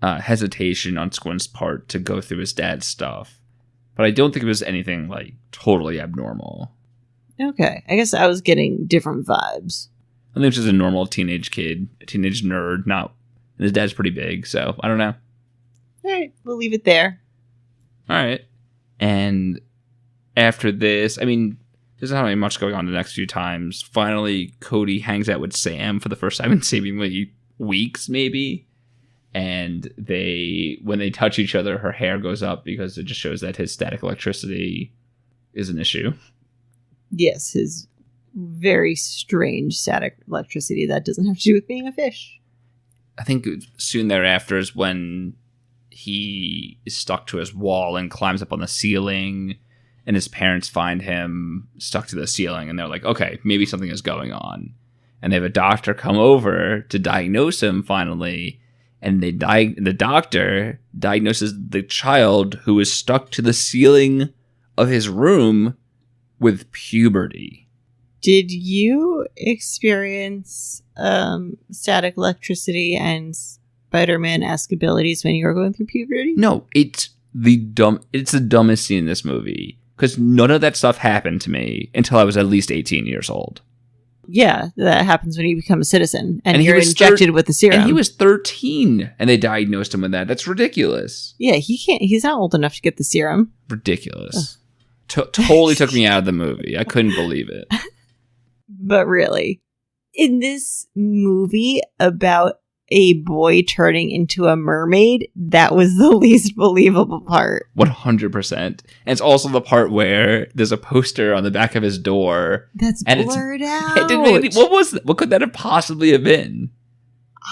hesitation on Squint's part to go through his dad's stuff. But I don't think it was anything like totally abnormal. Okay. I guess I was getting different vibes. I think it's just a normal teenage kid, a teenage nerd, and his dad's pretty big, so I don't know. All right, we'll leave it there. All right. And after this, I mean, there's not really much going on the next few times. Finally, Cody hangs out with Sam for the first time in seemingly weeks, maybe. And when they touch each other, her hair goes up because it just shows that his static electricity is an issue. Yes, his very strange static electricity that doesn't have to do with being a fish. I think soon thereafter is when he is stuck to his wall and climbs up on the ceiling, and his parents find him stuck to the ceiling, and they're like, okay, maybe something is going on. And they have a doctor come over to diagnose him finally, and the doctor diagnoses the child who is stuck to the ceiling of his room with puberty. Did you experience static electricity and Spider-Man-esque abilities when you were going through puberty? No, it's the dumbest scene in this movie, because none of that stuff happened to me until I was at least 18 years old. Yeah, that happens when you become a citizen and you're injected with the serum. And he was 13 and they diagnosed him with that. That's ridiculous. Yeah, he's not old enough to get the serum. Ridiculous. Totally took me out of the movie. I couldn't believe it. But really, in this movie about a boy turning into a mermaid, that was the least believable part. 100%. And it's also the part where there's a poster on the back of his door. That's blurred out. What could that have possibly have been?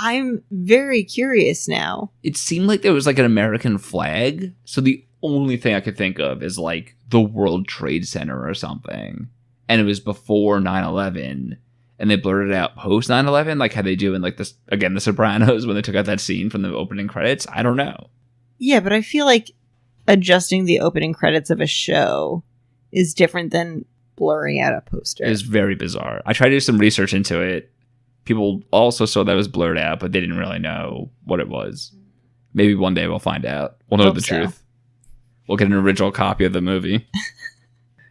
I'm very curious now. It seemed like there was like an American flag. So the only thing I could think of is like the World Trade Center or something. And it was before 9/11. And they blurred it out post 9/11, like how they do in like this, again, the Sopranos, when they took out that scene from the opening credits. I don't know. Yeah, but I feel like adjusting the opening credits of a show is different than blurring out a poster. It was very bizarre. I tried to do some research into it. People also saw that it was blurred out, but they didn't really know what it was. Maybe one day we'll find out. We'll know the truth. We'll get an original copy of the movie.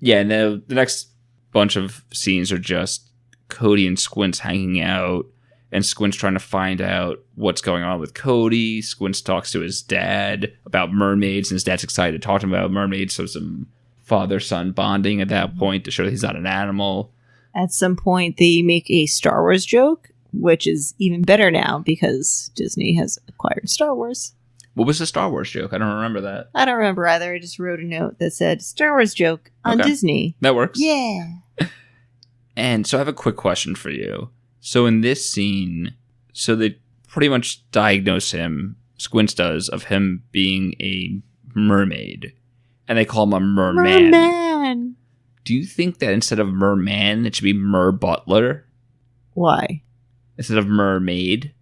Yeah, and the next bunch of scenes are just Cody and Squints hanging out, and Squints trying to find out what's going on with Cody. Squints talks to his dad about mermaids, and his dad's excited to talk to him about mermaids, so some father-son bonding at that point to show that he's not an animal. At some point, they make a Star Wars joke, which is even better now because Disney has acquired Star Wars. What was the Star Wars joke? I don't remember that. I don't remember either. I just wrote a note that said, Star Wars joke on Disney. That works. Yeah. And so I have a quick question for you. So in this scene, so they pretty much diagnose him, Squints does, of him being a mermaid. And they call him a merman. Merman. Do you think that instead of merman, it should be merbutler? Why? Instead of mermaid?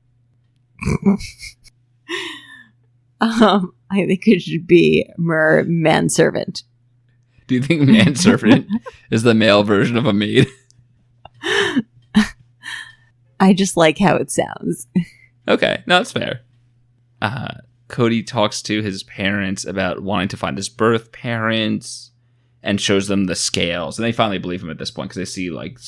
I think it should be manservant. Do you think manservant is the male version of a maid? I just like how it sounds. Okay, no, that's fair. Cody talks to his parents about wanting to find his birth parents and shows them the scales. And they finally believe him at this point because they see, like,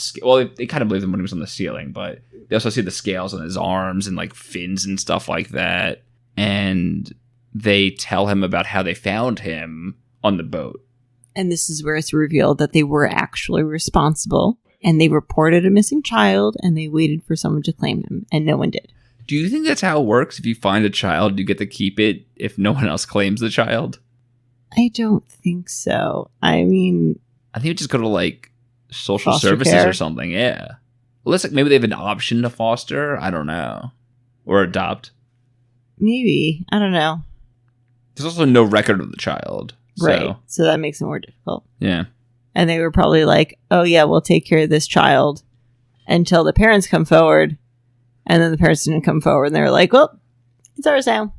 they kind of believe him when he was on the ceiling, but they also see the scales on his arms and, like, fins and stuff like that. And they tell him about how they found him on the boat. And this is where it's revealed that they were actually responsible. And they reported a missing child, and they waited for someone to claim him, and no one did. Do you think that's how it works? If you find a child, you get to keep it if no one else claims the child? I don't think so. I mean... I think you just go to, like, social foster services care. or something, yeah. Well, it's like maybe they have an option to foster. I don't know. Or adopt. Maybe. I don't know. There's also no record of the child. Right. So that makes it more difficult. Yeah. And they were probably like, oh, yeah, we'll take care of this child until the parents come forward. And then the parents didn't come forward. And they were like, well, it's ours now.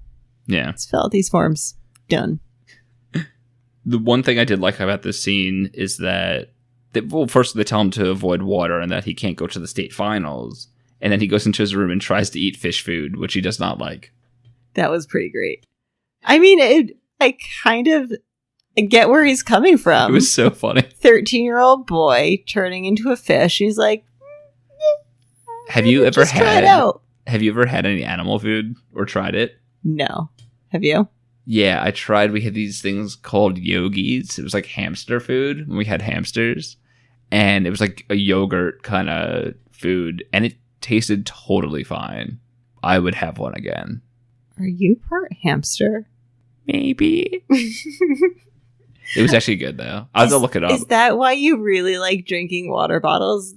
Yeah. Let's fill out these forms. Done. The one thing I did like about this scene is that, first they tell him to avoid water and that he can't go to the state finals. And then he goes into his room and tries to eat fish food, which he does not like. That was pretty great. I mean, I kind of get where he's coming from. It was so funny. 13-year-old boy turning into a fish. He's like, Have you ever just try it out. Have you ever had any animal food or tried it? No. Have you? Yeah, I tried. We had these things called yogis. It was like hamster food when we had hamsters. And it was like a yogurt kind of food. And it tasted totally fine. I would have one again. Are you part hamster? Maybe. It was actually good, though. I'll have to look it up. Is that why you really like drinking water bottles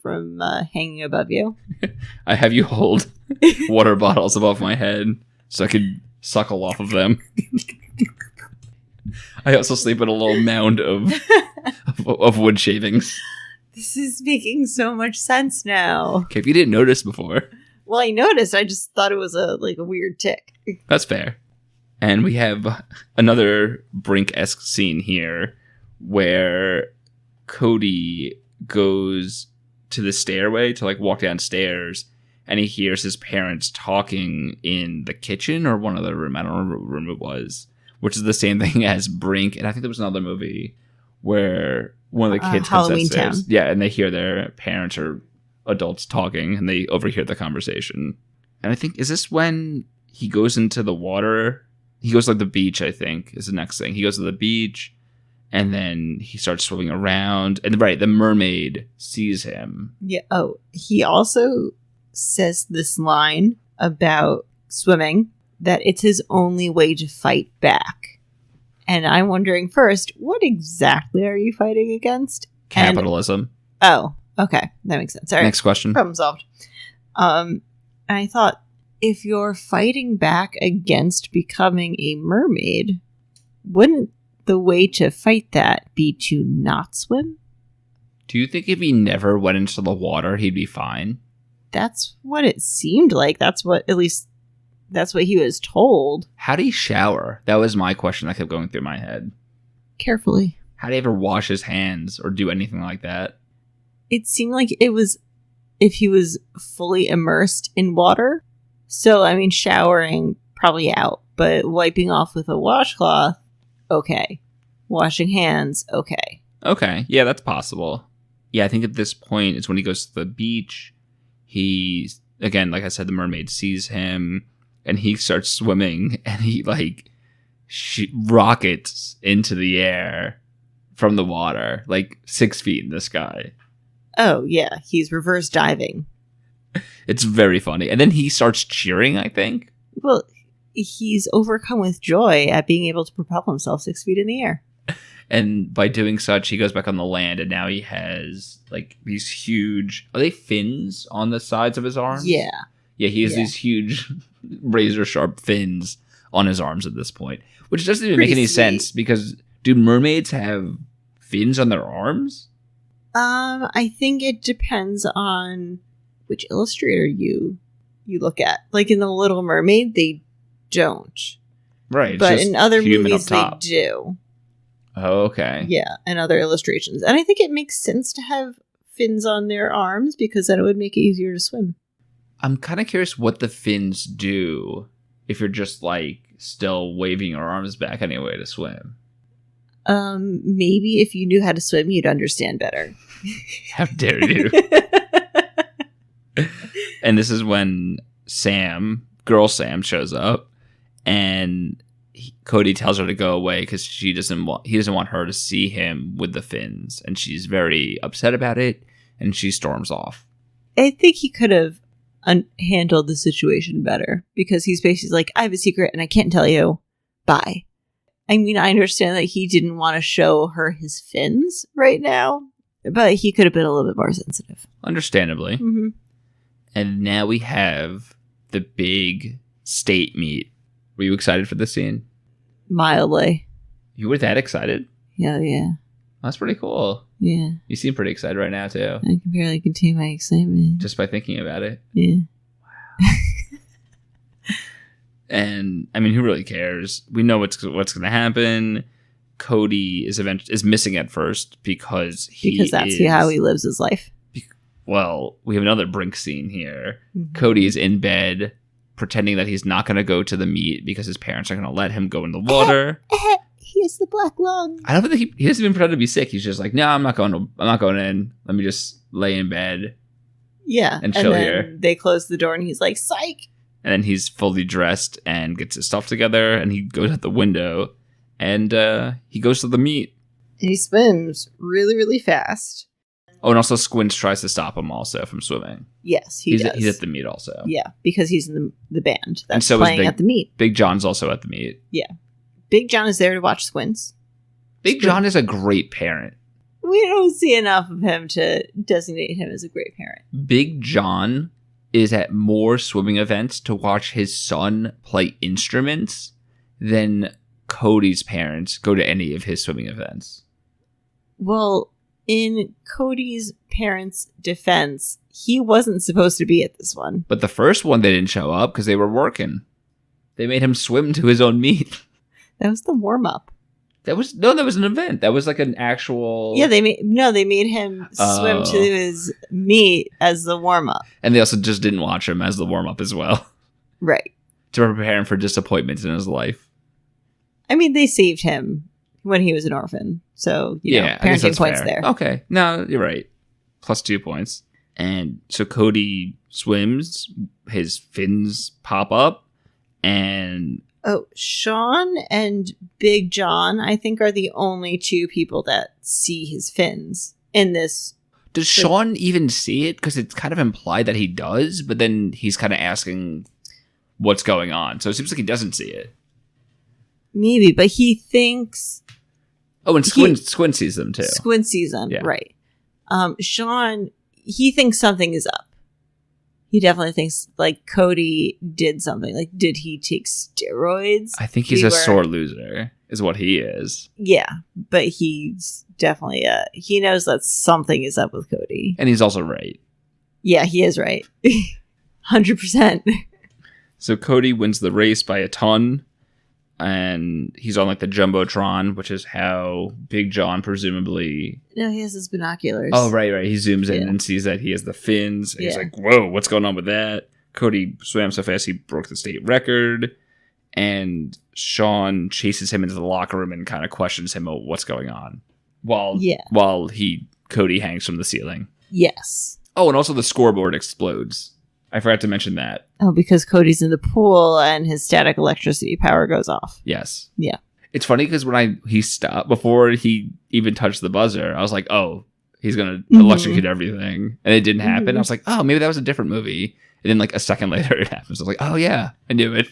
from hanging above you? I have you hold water bottles above my head so I could suckle off of them. I also sleep in a little mound of wood shavings. This is making so much sense now. Okay, if you didn't notice before. Well, I noticed. I just thought it was a weird tick. That's fair. And we have another Brink-esque scene here where Cody goes to the stairway to like walk downstairs, and he hears his parents talking in the kitchen or one other room. I don't remember what room it was, which is the same thing as Brink. And I think there was another movie where one of the kids comes downstairs. Halloweentown. Yeah, and they hear their parents or adults talking, and they overhear the conversation. And I think, is this when he goes into the water? He goes to like the beach, I think, is the next thing. He goes to the beach, and then he starts swimming around. And right, the mermaid sees him. Yeah. Oh, he also says this line about swimming, that it's his only way to fight back. And I'm wondering first, what exactly are you fighting against? Capitalism. Oh, okay. That makes sense. All right. Next question. Problem solved. And I thought, if you're fighting back against becoming a mermaid, wouldn't the way to fight that be to not swim? Do you think if he never went into the water, he'd be fine? That's what it seemed like. That's what he was told. How do he shower? That was my question that kept going through my head. Carefully. How do he ever wash his hands or do anything like that? It seemed like it was if he was fully immersed in water. So, I mean, showering, probably out. But wiping off with a washcloth, okay. Washing hands, okay. Okay, yeah, that's possible. Yeah, I think at this point is when he goes to the beach. He, again, like I said, the mermaid sees him, and he starts swimming, and he, like, rockets into the air from the water, like 6 feet in the sky. Oh, yeah, he's reverse diving. It's very funny. And then he starts cheering, I think. Well, he's overcome with joy at being able to propel himself 6 feet in the air. And by doing such, he goes back on the land, and now he has, like, these huge... Are they fins on the sides of his arms? Yeah. Yeah, he has these huge razor-sharp fins on his arms at this point. Which doesn't even make any sense, because do mermaids have fins on their arms? I think it depends on which illustrator you look at. Like in The Little Mermaid, they don't. Right. But in other movies, they do. Oh, okay. Yeah, and other illustrations. And I think it makes sense to have fins on their arms because then it would make it easier to swim. I'm kind of curious what the fins do if you're just, like, still waving your arms back anyway to swim. Maybe if you knew how to swim, you'd understand better. How dare you? And this is when girl Sam shows up, and Cody tells her to go away because he doesn't want her to see him with the fins, and she's very upset about it, and she storms off. I think he could have handled the situation better, because he's basically like, I have a secret and I can't tell you. Bye. I mean, I understand that he didn't want to show her his fins right now, but he could have been a little bit more sensitive. Understandably. Mm-hmm. And now we have the big state meet. Were you excited for this scene? Mildly. You were that excited? Yeah. That's pretty cool. Yeah. You seem pretty excited right now, too. I can barely contain my excitement. Just by thinking about it. Yeah. Wow. And, I mean, who really cares? We know what's going to happen. Cody is missing at first because that's how he lives his life. Well, we have another brink scene here. Mm-hmm. Cody is in bed, pretending that he's not going to go to the meet because his parents are going to let him go in the water. He has the black lung. I don't think he doesn't even pretend to be sick. He's just like, no, I'm not going in. Let me just lay in bed. Yeah. And chill here. They close the door and he's like, psych. And then he's fully dressed and gets his stuff together, and he goes out the window, and he goes to the meet. And he swims really, really fast. Oh, and also Squints tries to stop him also from swimming. Yes, he does. He's at the meet also. Yeah, because he's in the band that's and so playing at the meet. Big John's also at the meet. Yeah. Big John is there to watch Squints. Big John is a great parent. We don't see enough of him to designate him as a great parent. Big John is at more swimming events to watch his son play instruments than Cody's parents go to any of his swimming events. Well, in Cody's parents' defense, he wasn't supposed to be at this one. But the first one, they didn't show up because they were working. They made him swim to his own meet. That was the warm-up. That was an event. That was like an actual... Yeah, they made him swim to his meet as the warm-up. And they also just didn't watch him as the warm-up as well. Right. To prepare him for disappointments in his life. I mean, they saved him when he was an orphan. So, you know, parenting points fair. there. Okay. No, you're right. Plus 2 points. And so Cody swims. His fins pop up. And... Oh, Sean and Big John, I think, are the only two people that see his fins in this. Does Sean even see it? Because it's kind of implied that he does, but then he's kind of asking what's going on. So it seems like he doesn't see it. Maybe, but he thinks... Oh, and Squint sees them, too. Squint sees them, yeah. Right. Sean, he thinks something is up. He definitely thinks, like, Cody did something. Like, did he take steroids? I think he's a sore loser, is what he is. Yeah, but he's definitely, he knows that something is up with Cody. And he's also right. Yeah, he is right. 100%. So Cody wins the race by a ton. And he's on, like, the Jumbotron, which is how Big John presumably... No, he has his binoculars. Oh, right. He zooms in and sees that he has the fins. And he's like, whoa, what's going on with that? Cody swam so fast he broke the state record. And Sean chases him into the locker room and kind of questions him about what's going on. While Cody hangs from the ceiling. Yes. Oh, and also the scoreboard explodes. I forgot to mention that. Oh, because Cody's in the pool and his static electricity power goes off. Yes. Yeah. It's funny because when he stopped, before he even touched the buzzer, I was like, oh, he's going to electrocute everything. And it didn't happen. I was like, oh, maybe that was a different movie. And then like a second later it happens. I was like, oh yeah, I knew it.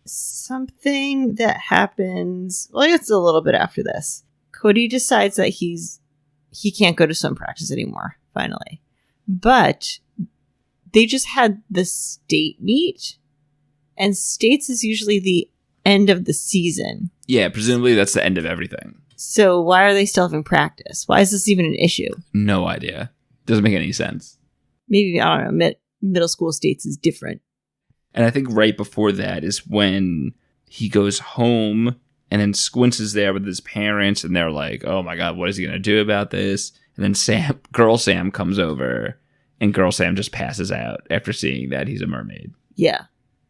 Something that happens, well, it's a little bit after this. Cody decides that he can't go to swim practice anymore, finally. But... they just had the state meet, and states is usually the end of the season. Yeah, presumably that's the end of everything. So why are they still having practice? Why is this even an issue? No idea. Doesn't make any sense. Maybe, I don't know, middle school states is different. And I think right before that is when he goes home, and then Squints is there with his parents, and they're like, oh my god, what is he going to do about this? And then Girl Sam comes over. And Girl Sam just passes out after seeing that he's a mermaid. Yeah.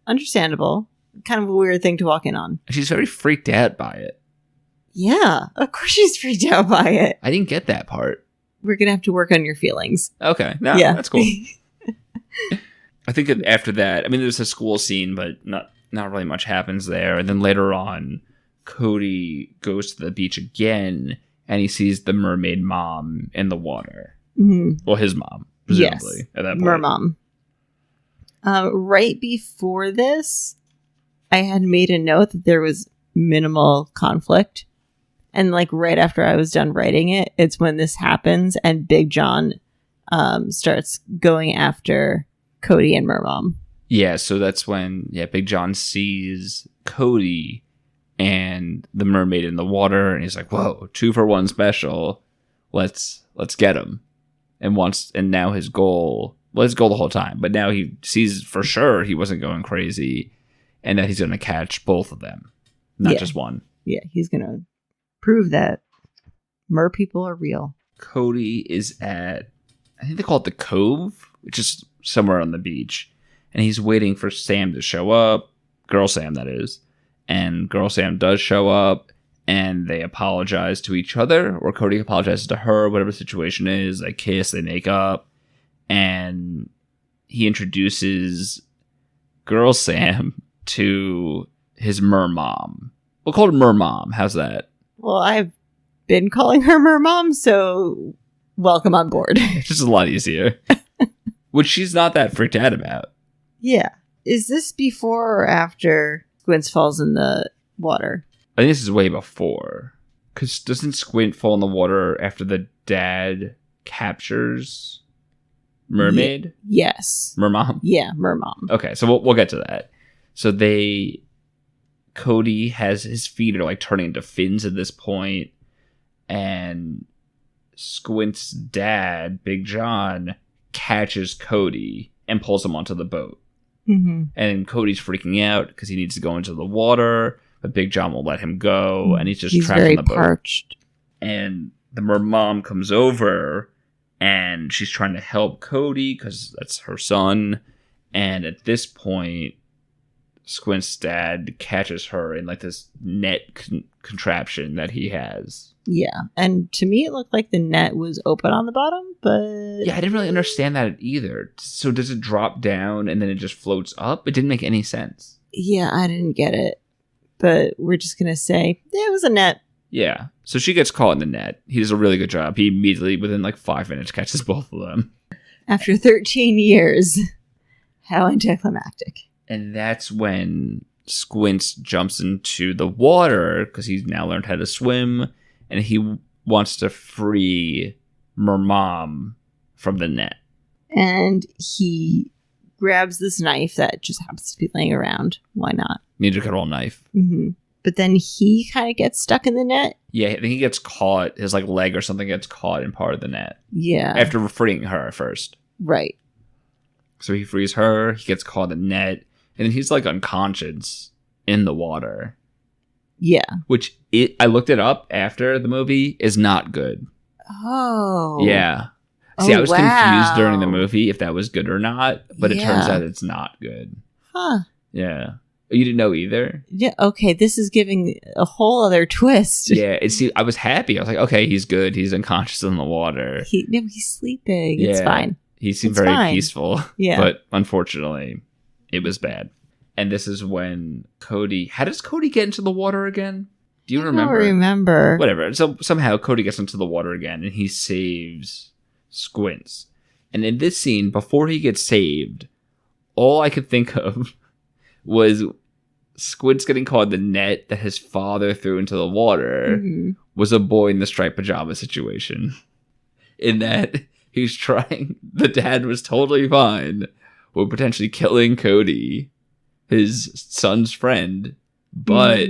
Understandable. Kind of a weird thing to walk in on. She's very freaked out by it. Yeah. Of course she's freaked out by it. I didn't get that part. We're going to have to work on your feelings. Okay. No, yeah. That's cool. I think that after that, I mean, there's a school scene, but not really much happens there. And then later on, Cody goes to the beach again, and he sees the mermaid mom in the water. Mm-hmm. Well, his mom, presumably, at that point. Mermom. Right before this, I had made a note that there was minimal conflict. And like right after I was done writing it, it's when this happens and Big John starts going after Cody and Mermom. Yeah, so that's when Big John sees Cody and the mermaid in the water, and he's like, "Whoa, 2-for-1 special. Let's get him." And now his goal the whole time, but now he sees for sure he wasn't going crazy, and that he's going to catch both of them, not just one. Yeah, he's going to prove that mer people are real. Cody is at, I think they call it the Cove, which is somewhere on the beach, and he's waiting for Sam to show up, Girl Sam that is, and Girl Sam does show up, and they apologize to each other, or Cody apologizes to her, whatever the situation is. They kiss, they make up, and he introduces Girl Sam to his mermom. We'll call her mermom. How's that? Well, I've been calling her mermom, so welcome on board. It's just a lot easier. Which she's not that freaked out about. Yeah. Is this before or after Squints falls in the water? I think this is way before. Because doesn't Squint fall in the water after the dad captures Mermaid? Yes. Mermom? Yeah, Mermom. Okay, so we'll get to that. So Cody has his feet are like turning into fins at this point, and Squint's dad, Big John, catches Cody and pulls him onto the boat. Mm-hmm. And Cody's freaking out because he needs to go into the water, but Big John won't let him go, and he's trapped very on the boat. Parched. And the mermom comes over, and she's trying to help Cody because that's her son. And at this point, Squint's dad catches her in like this net contraption that he has. Yeah, and to me it looked like the net was open on the bottom, but... Yeah, I didn't really understand that either. So does it drop down and then it just floats up? It didn't make any sense. Yeah, I didn't get it. But we're just going to say, it was a net. Yeah, so she gets caught in the net. He does a really good job. He immediately, within like 5 minutes, catches both of them. After 13 years. How anticlimactic. And that's when Squints jumps into the water because he's now learned how to swim, and he wants to free Mermom from the net. And he grabs this knife that just happens to be laying around. Why not? Need a good old knife. Mm-hmm. But then he kind of gets stuck in the net. Yeah, I think he gets caught. His like leg or something gets caught in part of the net. Yeah. After freeing her first. Right. So he frees her. He gets caught in the net. And then he's like unconscious in the water. Yeah. Which I looked it up after the movie is not good. Oh. Yeah. See, I was confused during the movie if that was good or not, but it turns out it's not good. Huh. Yeah. You didn't know either? Yeah, okay. This is giving a whole other twist. Yeah, I was happy. I was like, okay, he's good. He's unconscious in the water. He's sleeping. Yeah. It's fine. He seemed very peaceful. Yeah. But unfortunately, it was bad. And this is when Cody... How does Cody get into the water again? Do you remember? I don't remember. Whatever. So somehow Cody gets into the water again and he saves Squints. And in this scene, before he gets saved, all I could think of was Squints getting caught in the net that his father threw into the water was a boy in the striped pajama situation. In that he's trying... The dad was totally fine with potentially killing Cody, his son's friend, but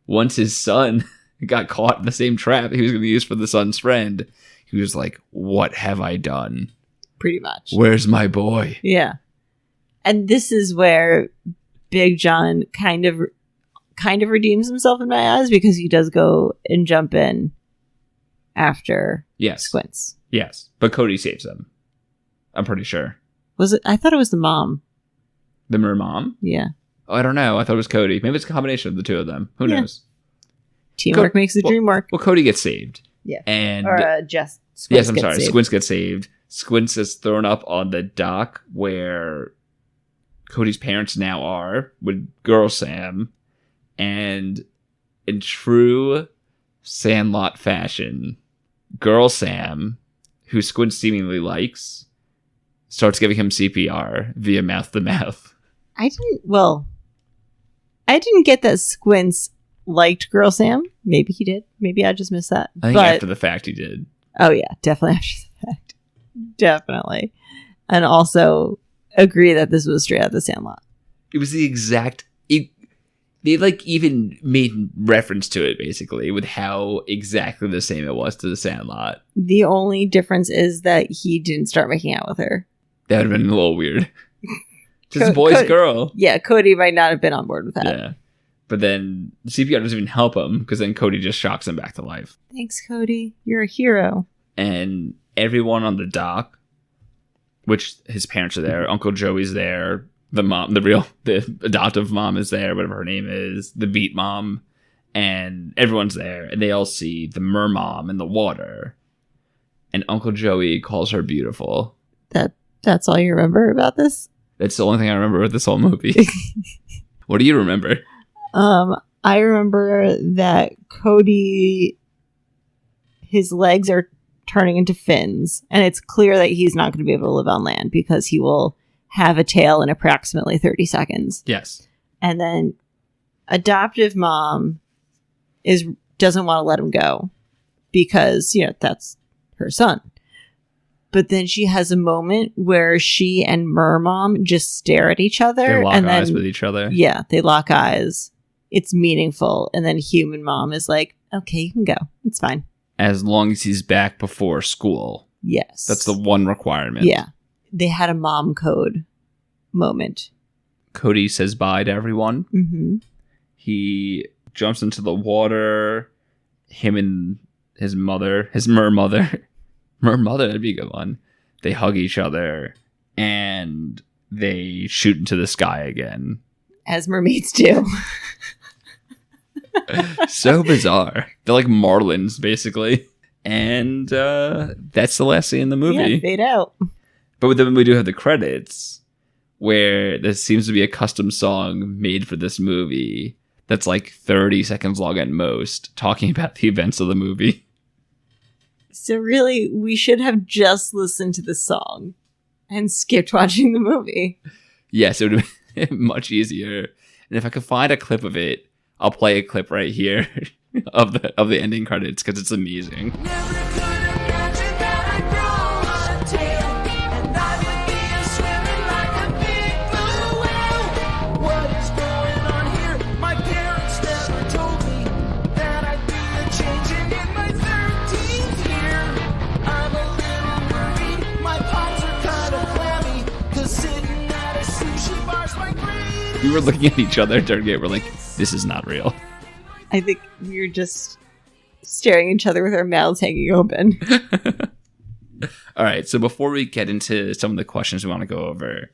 once his son got caught in the same trap he was going to use for the son's friend, he was like, what have I done? Pretty much. Where's my boy? Yeah. And this is where Big John kind of redeems himself in my eyes, because he does go and jump in after Squints. Yes. But Cody saves him. I'm pretty sure. Was it? I thought it was the mom. The mermom? Yeah. Oh, I don't know. I thought it was Cody. Maybe it's a combination of the two of them. Who knows? Teamwork makes the dream work. Well, Cody gets saved. Yeah. And Squints sorry. Squints gets saved. Squints is thrown up on the dock where Cody's parents now are with Girl Sam. And in true Sandlot fashion, Girl Sam, who Squint seemingly likes, starts giving him CPR via mouth to mouth. I didn't get that Squints liked Girl Sam. Maybe he did. Maybe I just missed that. I think after the fact he did. Oh, yeah. Definitely after the fact. Definitely. And also agree that this was straight out of the Sandlot. It was the exact... They like even made reference to it basically with how exactly the same it was to the Sandlot. The only difference is that he didn't start making out with her. That would have been a little weird. Just boy's girl. Yeah, Cody might not have been on board with that. Yeah. But then the CPR doesn't even help him because then Cody just shocks him back to life. Thanks, Cody. You're a hero. And everyone on the dock, which his parents are there, Uncle Joey's there, the mom, the adoptive mom is there, whatever her name is, the beet mom, and everyone's there, and they all see the mermom in the water, and Uncle Joey calls her beautiful. That's all you remember about this? That's the only thing I remember with this whole movie. What do you remember? I remember that Cody, his legs are turning into fins, and it's clear that he's not going to be able to live on land because he will have a tail in approximately 30 seconds. Yes. And then adoptive mom doesn't want to let him go because, that's her son. But then she has a moment where she and mermom just stare at each other. They lock eyes with each other. Yeah, they lock eyes. It's meaningful. And then human mom is like, okay, you can go. It's fine. As long as he's back before school. Yes. That's the one requirement. Yeah. They had a mom code moment. Cody says bye to everyone. Mm-hmm. He jumps into the water. Him and his mother, his mermother, that'd be a good one. They hug each other and they shoot into the sky again. As mermaids do. So bizarre. They're like marlins, basically. And that's the last scene in the movie. Yeah, fade out. But then we do have the credits, where there seems to be a custom song made for this movie that's like 30 seconds long at most, talking about the events of the movie. So really, we should have just listened to the song and skipped watching the movie. Yes, it would have been much easier. And if I could find a clip of it, I'll play a clip right here of the ending credits because it's amazing. We were looking at each other during it. We're like, this is not real. I think we were just staring at each other with our mouths hanging open. All right. So before we get into some of the questions we want to go over,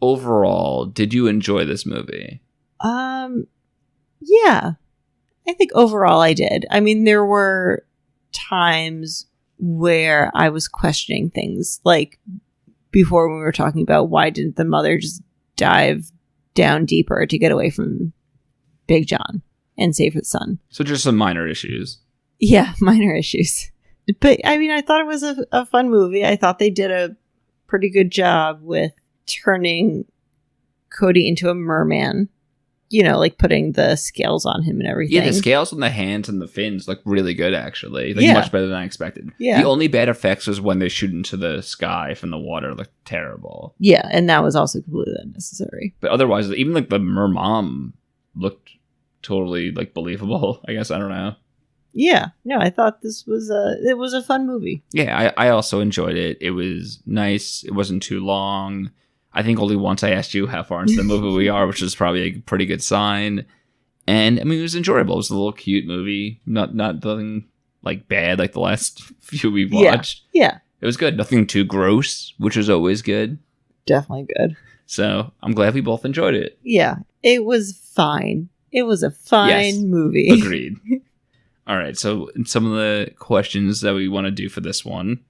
overall, did you enjoy this movie? Yeah. I think overall I did. I mean, there were times where I was questioning things, like before when we were talking about why didn't the mother just dive down deeper to get away from Big John and save his son. So just some minor issues. Yeah, minor issues. But I mean, I thought it was a fun movie. I thought they did a pretty good job with turning Cody into a merman. Like putting the scales on him and everything. Yeah, the scales on the hands and the fins look really good, actually. Much better than I expected. Yeah. The only bad effects was when they shoot into the sky from the water. Looked terrible. Yeah, and that was also completely unnecessary. But otherwise, even the mermom looked totally believable. I guess, I don't know. Yeah, no, I thought this was a fun movie. Yeah, I also enjoyed it. It was nice. It wasn't too long. I think only once I asked you how far into the movie we are, which is probably a pretty good sign. And I mean, it was enjoyable. It was a little cute movie. Not nothing bad like the last few we've watched. Yeah. It was good. Nothing too gross, which is always good. Definitely good. So I'm glad we both enjoyed it. Yeah, it was fine. It was a fine movie. Agreed. All right. So some of the questions that we want to do for this one.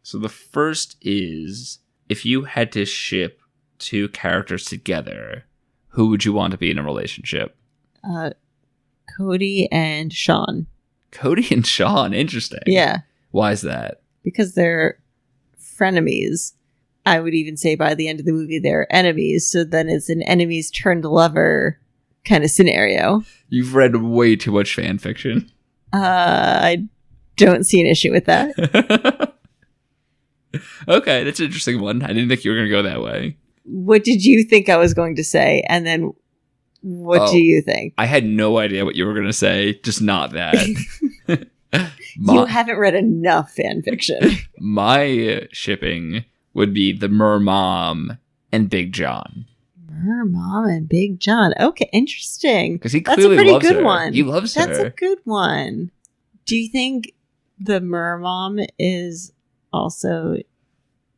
So the first is, if you had to ship two characters together, who would you want to be in a relationship? Cody and Sean. Cody and Sean, interesting. Yeah. Why is that? Because they're frenemies. I would even say by the end of the movie they're enemies, so then it's an enemies turned lover kind of scenario. You've read way too much fan fiction. I don't see an issue with that. Okay, that's an interesting one. I didn't think you were going to go that way. What did you think I was going to say? And then what do you think? I had no idea what you were going to say, just not that. You haven't read enough fan fiction. My shipping would be the Mermom and Big John. Mermom and Big John. Okay, interesting. Because he clearly loves her. That's a pretty good one. He loves her. That's a good one. Do you think the Mermom is also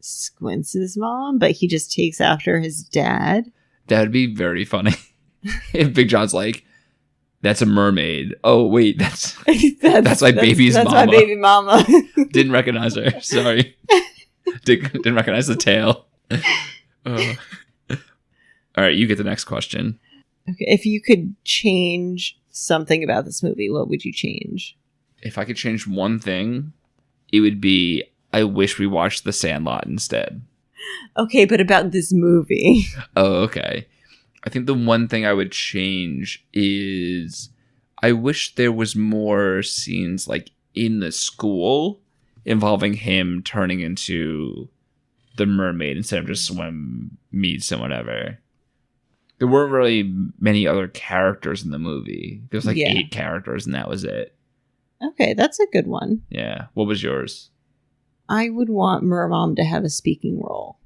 Squince's mom, but he just takes after his dad? That would be very funny. If Big John's like, that's a mermaid. Oh, wait, that's my baby's mama. That's my baby mama. Didn't recognize her. Sorry. Didn't recognize the tail. All right, you get the next question. Okay, if you could change something about this movie, what would you change? If I could change one thing, it would be I wish we watched The Sandlot instead. Okay, but about this movie. Oh, okay. I think the one thing I would change is I wish there was more scenes like in the school involving him turning into the mermaid instead of just swim meets and whatever. There weren't really many other characters in the movie. There was like 8 characters and that was it. Okay, that's a good one. Yeah. What was yours? I would want Mermom to have a speaking role.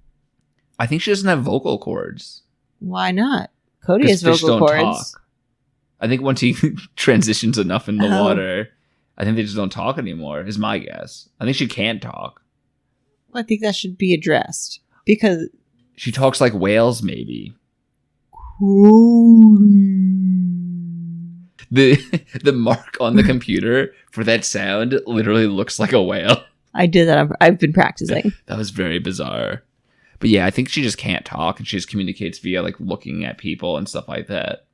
I think she doesn't have vocal cords. Why not? Cody has vocal cords. Talk. I think once he transitions enough in the water, I think they just don't talk anymore, is my guess. I think she can talk. Well, I think that should be addressed. Because she talks like whales, maybe. The mark on the computer for that sound literally looks like a whale. I did that. I've been practicing. That was very bizarre. But yeah, I think she just can't talk and she just communicates via like looking at people and stuff like that.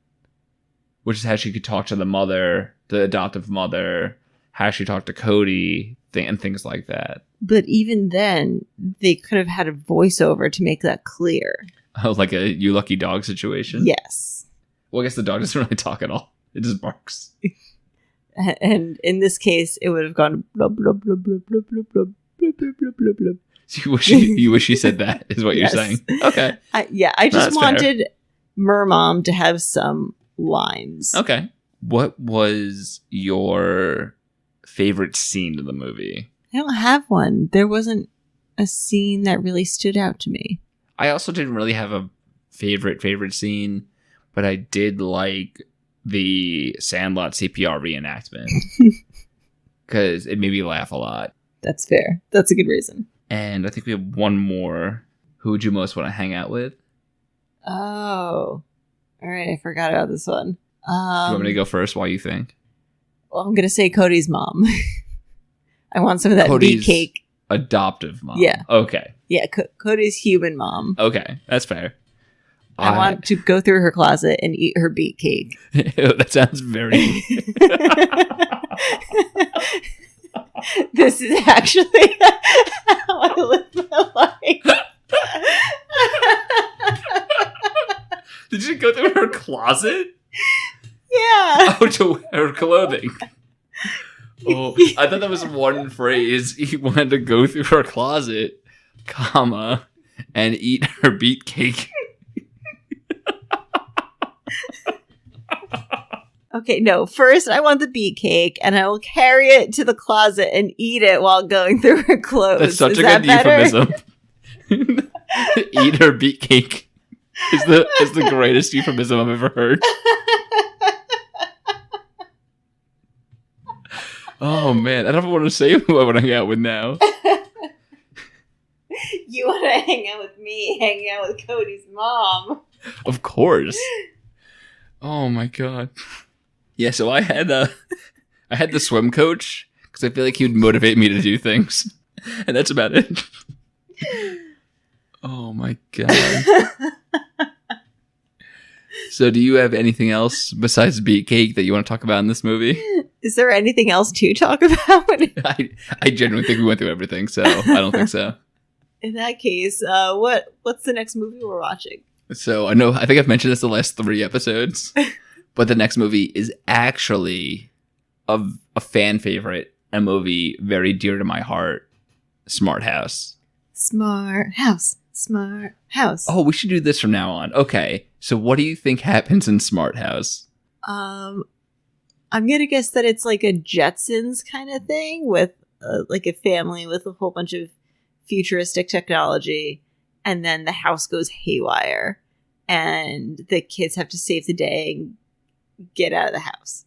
Which is how she could talk to the mother, the adoptive mother, how she talked to Cody, and things like that. But even then, they could have had a voiceover to make that clear. Oh, like a you lucky dog situation? Yes. Well, I guess the dog doesn't really talk at all. It just barks. And in this case, it would have gone blub, blub, blub, blub, blub, blub, blub, blub, blub, blub, blub, blub. So you wish he said that, is what you're saying. Okay. I just wanted Mermom to have some lines. Okay. What was your favorite scene in the movie? I don't have one. There wasn't a scene that really stood out to me. I also didn't really have a favorite scene, but I did like the Sandlot CPR reenactment because it made me laugh a lot. That's fair. That's a good reason. And I think we have one more. Who would you most want to hang out with? Oh. All right. I forgot about this one. Do you want me to go first while you think? Well, I'm going to say Cody's mom. I want some of that Cody's beet cake. Adoptive mom. Yeah. Okay. Yeah. Cody's human mom. Okay. That's fair. I want to go through her closet and eat her beet cake. That sounds very... This is actually how I live my life. Did you go through her closet? Yeah. Oh, to wear her clothing. Oh, I thought that was one phrase. He wanted to go through her closet, comma, and eat her beet cake. Okay, no. First, I want the beet cake, and I will carry it to the closet and eat it while going through her clothes. That's such a good euphemism. Eat her beet cake is the greatest euphemism I've ever heard. Oh man, I don't want to say who I want to hang out with now. You want to hang out with me, hanging out with Cody's mom. Of course. Oh my god. Yeah, so I had the swim coach because I feel like he would motivate me to do things, and that's about it. Oh my god. So do you have anything else besides beet cake that you want to talk about in this movie? Is there anything else to talk about? I genuinely think we went through everything, so I don't think so. In that case, what's the next movie we're watching? So I think I've mentioned this the last 3 episodes, but the next movie is actually a fan favorite, a movie very dear to my heart, Smart House. Smart House. Smart House. Oh, we should do this from now on. Okay, so what do you think happens in Smart House? I'm gonna guess that it's like a Jetsons kind of thing with like a family with a whole bunch of futuristic technology, and then the house goes haywire, and the kids have to save the day and get out of the house.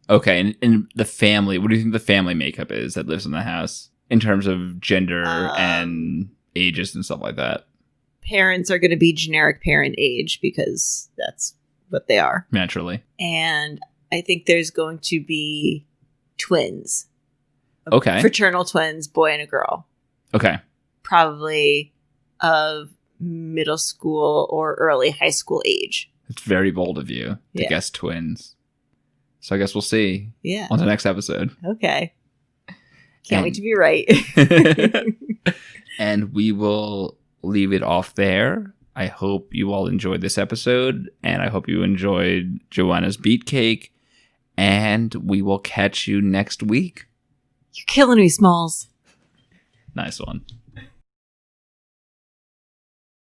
Okay, and the family, what do you think the family makeup is that lives in the house in terms of gender and ages and stuff like that? Parents are going to be generic parent age because that's what they are. Naturally. And I think there's going to be twins. Okay. Fraternal twins, boy and a girl. Okay. Probably of middle school or early high school age. It's very bold of you to guess twins. So I guess we'll see on the next episode. Okay. Can't wait to be right. And we will leave it off there. I hope you all enjoyed this episode, and I hope you enjoyed Joanna's beet cake, and we will catch you next week. You're killing me, Smalls. Nice one.